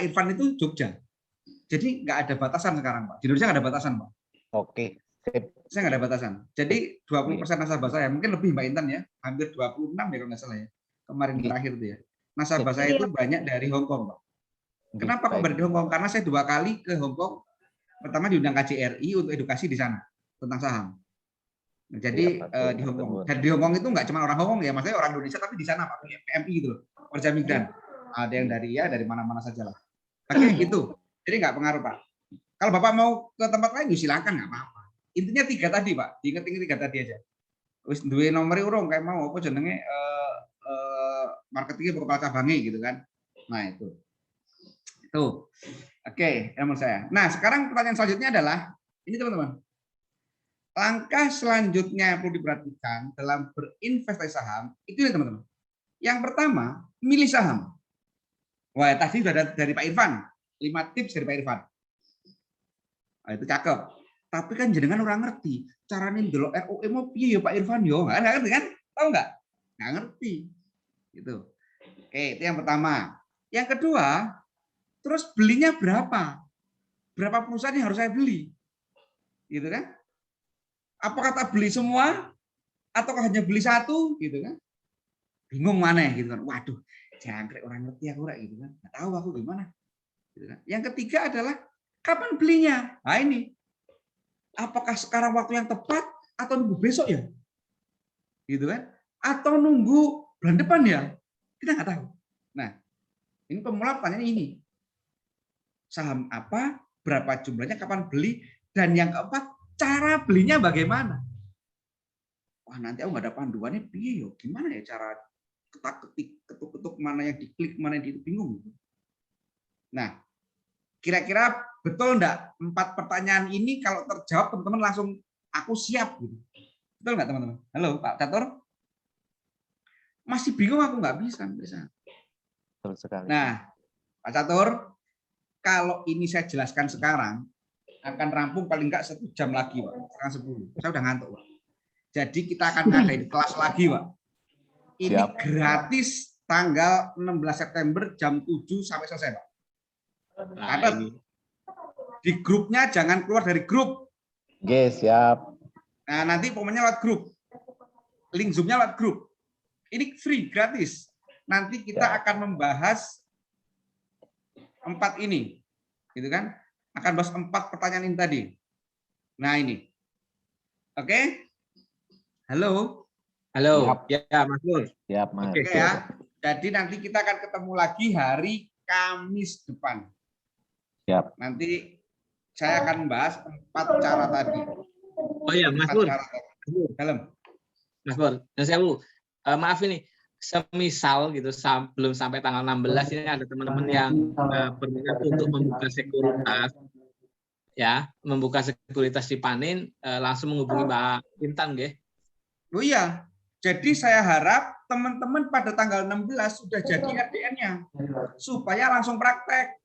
Irfan itu Jogja. Jadi nggak ada batasan sekarang Pak. Di Indonesia nggak ada batasan Pak. Oke. Saya nggak ada batasan. Jadi 20% nasabah saya, mungkin lebih Mbak Intan ya, hampir 26 ya kalau nggak salah ya. Kemarin terakhir itu ya. nasabah saya itu banyak dari Hong Kong, Pak. Kenapa kok dari Hong Kong? Karena saya 2 kali ke Hong Kong. Pertama diundang KJRI untuk edukasi di sana tentang saham. Nah, jadi di Hong Kong. Dan di Hong Kong itu nggak cuma orang Hong Kong ya, maksudnya orang Indonesia tapi di sana Pak, PMI gitu loh, pekerja migran. Ada yang dari mana-mana saja lah. Oke, gitu. Jadi nggak pengaruh Pak. Kalau Bapak mau ke tempat lain, silakan nggak apa-apa. Intinya 3 tadi Pak, diinget-inget 3 tadi aja. Wis duwe nomor urung kayak mau apa jenenge marketingnya kepala cabangnya gitu kan. Nah itu. Oke, ilmu saya. Nah sekarang pertanyaan selanjutnya adalah ini teman-teman. Langkah selanjutnya yang perlu diperhatikan dalam berinvestasi saham itu ya teman-teman. Yang pertama, milih saham. Wah tadi sudah ada dari Pak Irfan, 5 tips dari Pak Irfan. Nah, itu cakep. Tapi kan jenengan orang ngerti caranya ndelok ROE mau piye ya Pak Irfan yo. Nggak ngerti kan? Tahu nggak? Nggak ngerti. Gitu. Oke, itu yang pertama. Yang kedua, terus belinya berapa? Berapa perusahaan yang harus saya beli? Gitu kan? Apakah tak beli semua ataukah hanya beli 1 gitu kan? Bingung mana gitu kan. Waduh, jangkrik orang ngerti aku gitu kan. Nggak tahu aku gimana. Gitu kan. Yang ketiga adalah kapan belinya? Nah ini. Apakah sekarang waktu yang tepat atau nunggu besok ya? Gitu kan? Atau nunggu bulan depan ya? Kita nggak tahu. Nah, ini pemula pertanyaannya ini. Saham apa, berapa jumlahnya, kapan beli, dan yang keempat, cara belinya bagaimana? Wah, nanti aku nggak ada panduannya, piye yo? Gimana ya cara ketak-ketik, ketuk-ketuk, mana yang diklik, mana yang bingung. Nah, kira-kira betul enggak 4 pertanyaan ini kalau terjawab teman-teman langsung aku siap gitu. Betul enggak teman-teman? Halo Pak Catur? Masih bingung aku nggak bisa. Betul sekali. Nah, Pak Catur, kalau ini saya jelaskan sekarang akan rampung paling enggak 1 jam lagi, Pak. Sekarang 10. Saya udah ngantuk, Pak. Jadi kita akan ngadain kelas lagi, Pak. Ini Siap. gratis tanggal 16 September jam 7 sampai selesai, Pak. Karena di grupnya jangan keluar dari grup. Oke, siap. Nah, nanti pokoknya lewat grup. Link Zoom-nya lewat grup. Ini free, gratis. Nanti kita akan membahas 4 ini. Gitu kan? Akan bahas 4 pertanyaan ini tadi. Nah, ini. Oke? Halo? Halo, ya Mas Nur. Siap, Mas. Oke ya. Jadi nanti kita akan ketemu lagi hari Kamis depan. Siap. Nanti saya akan membahas 4 cara tadi. Oh iya, Mas Nur. Dalam. Mas Nur, maaf ini, semisal gitu belum sampai tanggal 16 ini ada teman-teman yang berminat untuk membuka sekuritas, ya, membuka sekuritas di Panin, langsung menghubungi Mbak Intan, nggih. Oh iya, jadi saya harap teman-teman pada tanggal 16 sudah jadi RDN-nya supaya langsung praktek.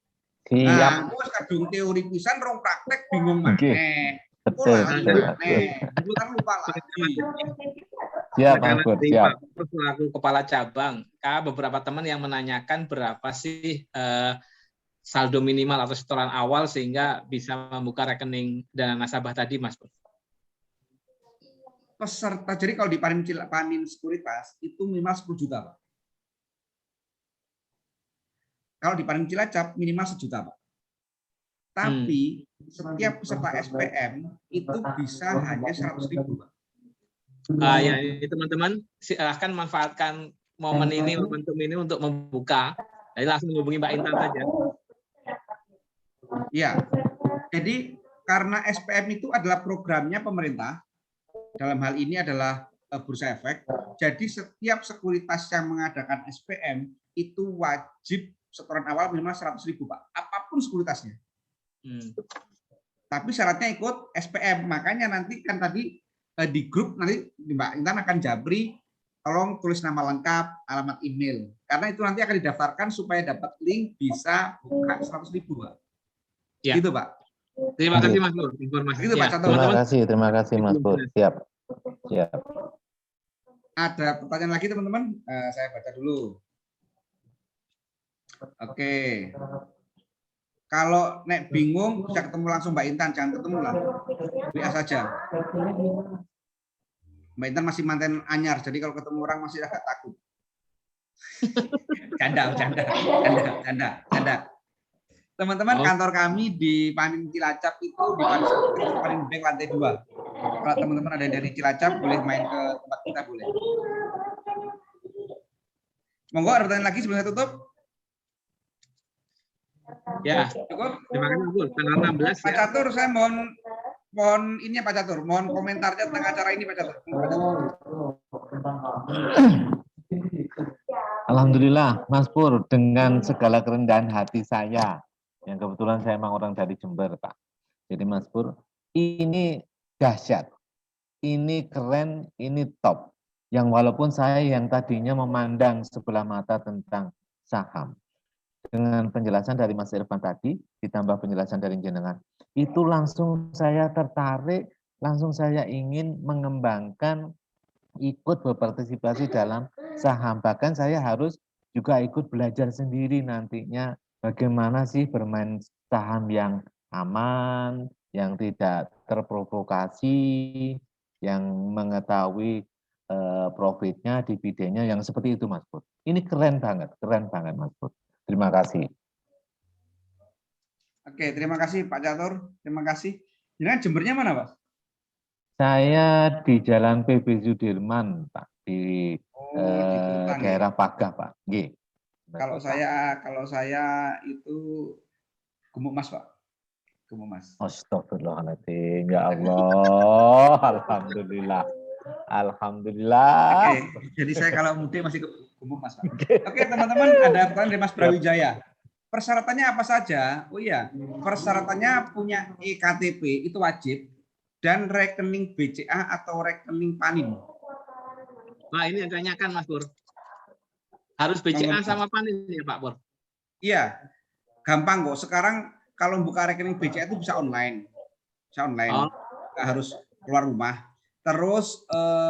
Siap. Nah, aku kadung teori pisan rong praktek bingung maneh. Betul. Lupa lagi. Siap, Mas Pur. Siap. Selaku kepala cabang, beberapa teman yang menanyakan berapa sih saldo minimal atau setoran awal sehingga bisa membuka rekening dana nasabah tadi, Mas Pur. Peserta, jadi kalau di Panin Sekuritas itu minimal 10 juta, Pak. Kalau di Panin Cilacap minimal 1 juta, Pak. Tapi setiap peserta SPM itu bisa hanya 100.000, Pak. Ya, ini teman-teman silahkan manfaatkan momen ini, momentum ini untuk membuka. Jadi langsung menghubungi Mbak Intan saja. Ya, jadi karena SPM itu adalah programnya pemerintah, dalam hal ini adalah Bursa Efek. Jadi setiap sekuritas yang mengadakan SPM itu wajib setoran awal minimal 100.000, Pak. Apapun sekuritasnya. Tapi syaratnya ikut SPM. Makanya nanti kan tadi di grup nanti Mbak Intan akan jabri, tolong tulis nama lengkap, alamat email. Karena itu nanti akan didaftarkan supaya dapat link bisa buka 100.000, Pak. Ya. Gitu, Pak. Terima kasih Mas Pur informasinya. Gitu, Pak. Terima kasih Mas Pur. Siap. Siap. Ada pertanyaan lagi teman-teman? Saya baca dulu. Oke. Kalau nek bingung bisa ketemu langsung Mbak Intan, jangan ketemu lah. WA saja. Mbak Intan masih manten anyar, jadi kalau ketemu orang masih agak takut. Canda. Teman-teman, kantor kami di Panin Cilacap itu di Panin Bank lantai 2. Kalau teman-teman ada dari Cilacap boleh main ke tempat kita, boleh. Monggo, ada pertanyaan lagi sebelum saya tutup? Ya, Cukup? terima kasih Mas Pur. Tanggal 16 Pak ya. Catur, saya mohon ini ya Pak Catur, mohon komentarnya tentang acara ini Pak Catur. Alhamdulillah, Mas Pur, dengan segala kerendahan hati saya, yang kebetulan saya memang orang dari Jember, Pak. Jadi Mas Pur, ini dahsyat, ini keren, ini top. Yang walaupun saya yang tadinya memandang sebelah mata tentang saham, dengan penjelasan dari Mas Irfan tadi, ditambah penjelasan dari jenengan, itu langsung saya tertarik, langsung saya ingin mengembangkan, ikut berpartisipasi dalam saham. Bahkan saya harus juga ikut belajar sendiri nantinya bagaimana sih bermain saham yang aman, yang tidak terprovokasi, yang mengetahui profitnya, dividennya, yang seperti itu Mas Pur. Ini keren banget Mas Pur. Terima kasih. Oke, terima kasih Pak Catur. Terima kasih. Jangan Jembernya mana, Pak? Saya di Jalan PB Sudirman, Pak, di di Kurutan, daerah ya? Pagah, Pak. Nggih. Kalau saya itu Gumuk Mas, Pak. Gumuk Mas. Astagfirullahaladzim, ya Allah, alhamdulillah. Alhamdulillah. Oke, jadi saya kalau mudik masih ke Gumuk Mas, Pak. Oke, teman-teman, ada pertanyaan dari Mas Brawijaya. Persyaratannya apa saja? Oh iya, persyaratannya punya EKTP itu wajib dan rekening BCA atau rekening Panin. Wah, ini yang tanyakan Mas Pur. Harus BCA sama Panin ya Pak Pur? Iya, gampang kok. Sekarang kalau buka rekening BCA itu bisa online. Bisa online. Nggak harus keluar rumah. Terus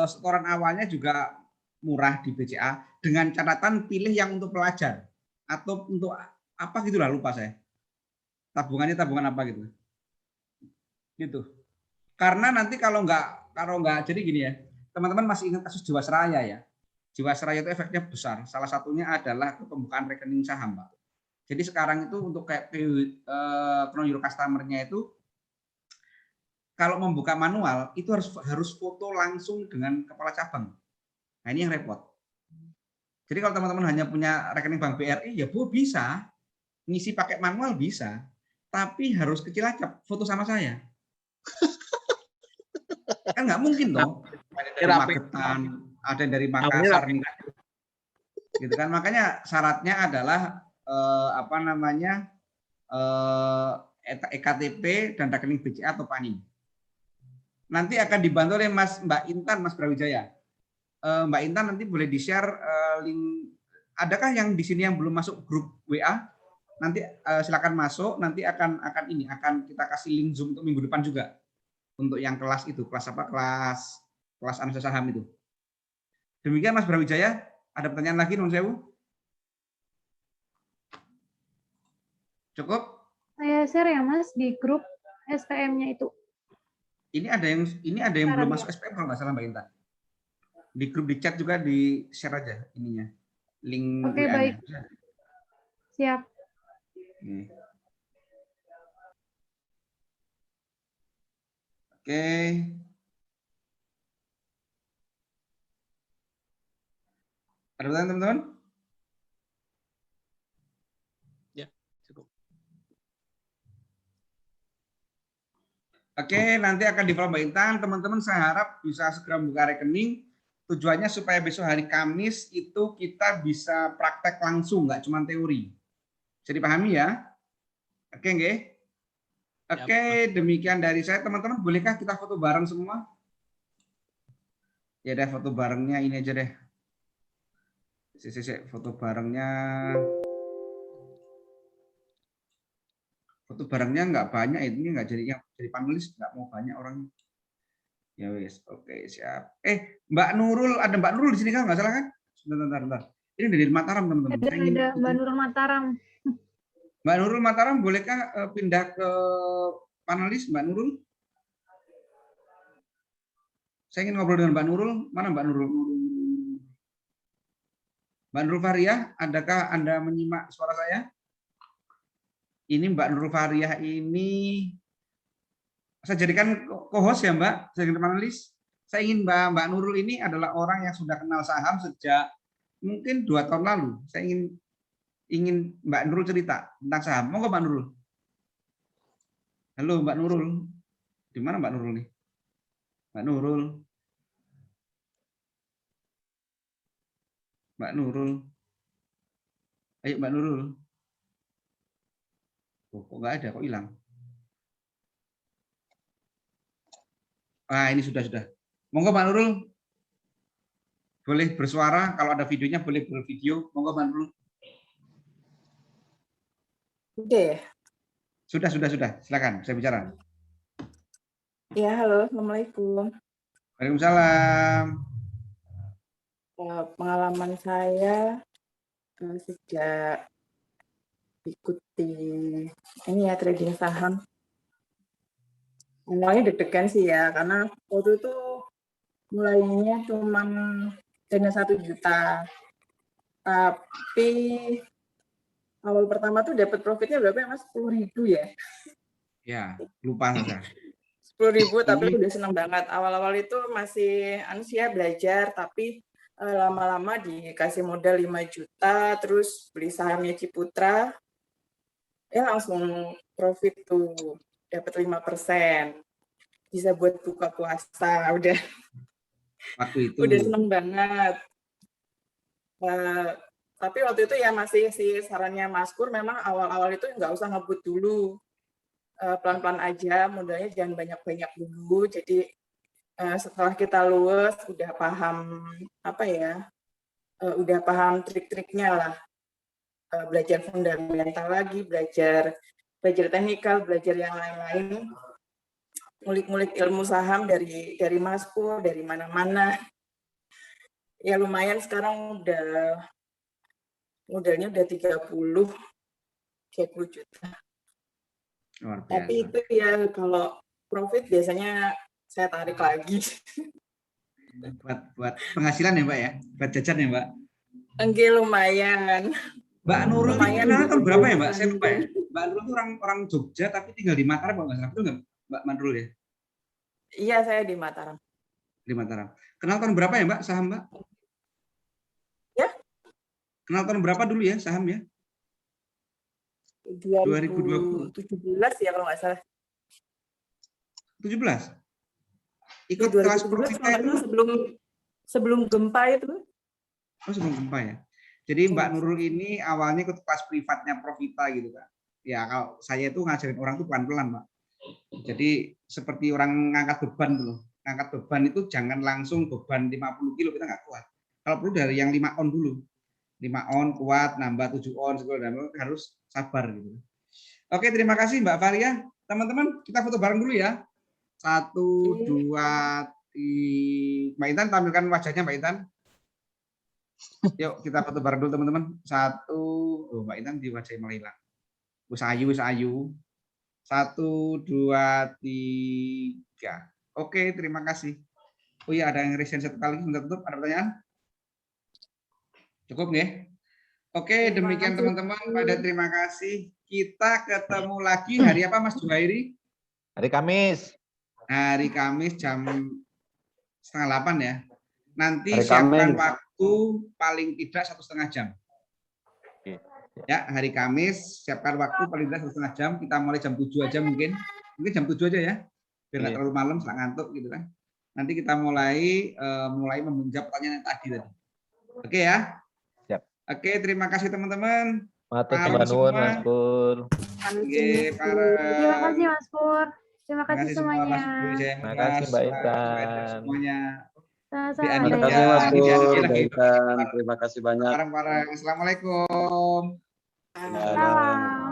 setoran awalnya juga murah di BCA dengan catatan pilih yang untuk pelajar atau untuk apa gitulah, lupa saya. Tabungannya tabungan apa gitu. Gitu. Karena nanti kalau nggak jadi gini ya. Teman-teman masih ingat kasus Jiwasraya ya. Jiwasraya itu efeknya besar. Salah satunya adalah pembukaan rekening saham, Pak. Jadi sekarang itu untuk kayak know your customer-nya itu kalau membuka manual itu harus foto langsung dengan kepala cabang. Nah, ini yang repot. Jadi kalau teman-teman hanya punya rekening bank BRI ya Bu bisa ngisi pakai manual bisa, tapi harus ke Cilacap foto sama saya. Kan nggak mungkin dong. Ada dari Magetan, ada dari Makassar nih. Gitu kan. Makanya syaratnya adalah EKTP dan rekening BCA atau Panin. Nanti akan dibantu oleh Mbak Intan, Mas Brawijaya. Mbak Intan nanti boleh di-share link. Adakah yang di sini yang belum masuk grup WA? Nanti silakan masuk. Nanti akan kita kasih link Zoom untuk minggu depan juga. Untuk yang kelas itu, kelas analisa saham itu. Demikian Mas Brawijaya. Ada pertanyaan lagi, Nun Sewu? Cukup? Saya share ya Mas di grup SPM-nya itu. Ini ada yang belum masuk SPM kalau nggak salah Mbak Intan. Di grup di chat juga di share aja ininya. Link Oke, WA-nya. baik. Siap. Oke. Ada pertanyaan teman-teman? Ya, cukup. Oke, nanti akan di-follow Mbak Intan. Teman-teman saya harap bisa segera buka rekening. Tujuannya supaya besok hari Kamis itu kita bisa praktek langsung, nggak cuma teori. Bisa dipahami ya? Oke, nggih? Oke, demikian dari saya. Teman-teman, bolehkah kita foto bareng semua? Ya deh, foto barengnya ini aja deh. Foto barengnya. Foto barengnya nggak banyak, ini nggak jadi yang jadi panelis, nggak mau banyak orang. Ya wes, oke siap. Mbak Nurul, ada Mbak Nurul di sini kan nggak salah kan? Bentar. Ini dari Mataram teman-teman. Ada Mbak Nurul Mataram. Mbak Nurul Mataram, bolehkah pindah ke panelis Mbak Nurul? Saya ingin ngobrol dengan Mbak Nurul. Mana Mbak Nurul? Mbak Nurul Fahriah, adakah Anda menyimak suara saya? Ini Mbak Nurul Fahriah ini saya jadikan co-host ya Mbak, saya jadikan panelis. Saya ingin Mbak Nurul ini adalah orang yang sudah kenal saham sejak mungkin 2 tahun lalu. Saya ingin Mbak Nurul cerita tentang saham. Monggo Mbak Nurul. Halo Mbak Nurul. Di mana Mbak Nurul nih? Mbak Nurul. Mbak Nurul. Ayo Mbak Nurul. Oh, kok nggak ada, kok hilang? Ah, ini sudah. Monggo Mbak Nurul. Boleh bersuara, kalau ada videonya boleh bervideo. Monggo Mbak Nurul. Oke. Sudah. Silakan, saya bicara. Ya, halo, Assalamualaikum. Waalaikumsalam. Pengalaman saya sejak ikuti ini ya trading saham. Mulainya deg-degan sih ya, karena waktu itu mulainya cuma dana 1 juta. Tapi awal pertama tuh dapat profitnya berapa ya Mas? 10.000 ya? Ya, lupa saja. 10.000 tapi udah senang banget. Awal-awal itu masih belajar, tapi lama-lama dikasih modal 5 juta, terus beli sahamnya Ciputra, ya langsung profit tuh, dapat 5%. Bisa buat buka puasa, udah. Waktu itu. Udah seneng banget. Tapi waktu itu ya masih sih sarannya Mas Pur, memang awal-awal itu nggak usah ngebut dulu. Pelan-pelan aja, modalnya jangan banyak-banyak dulu. Jadi setelah kita luwes, udah paham udah paham trik-triknya lah. Belajar fundamental lagi, belajar teknikal, belajar yang lain-lain. Ngulik-ngulik ilmu saham dari Mas Pur, dari mana-mana. Ya lumayan sekarang modalnya udah 30 juta. Luar biasa. Tapi itu ya kalau profit biasanya saya tarik lagi. Buat penghasilan ya Mbak ya? Buat jajan ya Mbak? Enggak, lumayan. Mbak Nurul Lumayan itu tahun berapa ya Mbak? gitu. Saya lupa ya. Mbak Nurul itu orang Jogja tapi tinggal di Mataram kalau nggak salah. Betul nggak Mbak Nurul ya? Iya, saya di Mataram. Di Mataram. Kenal tahun berapa ya Mbak saham Mbak? Ya? Kenal tahun berapa dulu ya saham ya? 2017 ya kalau nggak salah. 17? Ikut kelas 2017 profitnya itu? sebelum gempa itu. Oh sebelum gempa ya. Jadi Mbak Nurul ini awalnya ikut kelas privatnya Profita gitu kan. Ya kalau saya itu ngajarin orang tuh pelan-pelan Mbak. Jadi seperti orang ngangkat beban tuh loh. Ngangkat beban itu jangan langsung beban 50 kilo, kita nggak kuat. Kalau perlu dari yang 5 on dulu. 5 on kuat, nambah 7 on, harus sabar gitu. Oke, terima kasih Mbak Faria. Teman-teman, kita foto bareng dulu ya. 1, 2, 3. Mbak Intan, tampilkan wajahnya Mbak Intan. Yuk, kita foto bareng dulu teman-teman. 1, Mbak Intan di wajahnya malah hilang. Wis ayu. 1, 2, 3. Oke, terima kasih. Oh iya, ada yang resign 1 kali. Bentar, tutup. Ada pertanyaan? Cukup nih? Oke, demikian teman-teman. Pada terima kasih. Kita ketemu lagi hari apa Mas Juhairi? Hari Kamis. Hari Kamis jam 7:30 ya. Nanti Hari siapkan Kamis. waktu paling tidak 1,5 jam. Ya, hari Kamis siapkan waktu paling tidak 1,5 jam. Kita mulai jam 7 aja mungkin jam 7 aja ya. Biar nggak terlalu malam, setelah ngantuk gitu kan. Nanti kita mulai menjawab pertanyaan yang tadi. Oke ya? Siap. Oke, terima kasih teman-teman. Matur Para nuwun semua. Mas Pur. Oke, Terima kasih Mas Pur. Terima kasih semua semuanya. Mas Budi, saya Terima kasih, Mbak Mas, Intan. semuanya. Sama-sama. Terima Terima Mbak kasih Mas Intan. Di Pur, lagi. Mbak Intan. Terima kasih banyak. Bareng-bareng. Assalamualaikum. Ah. Salam.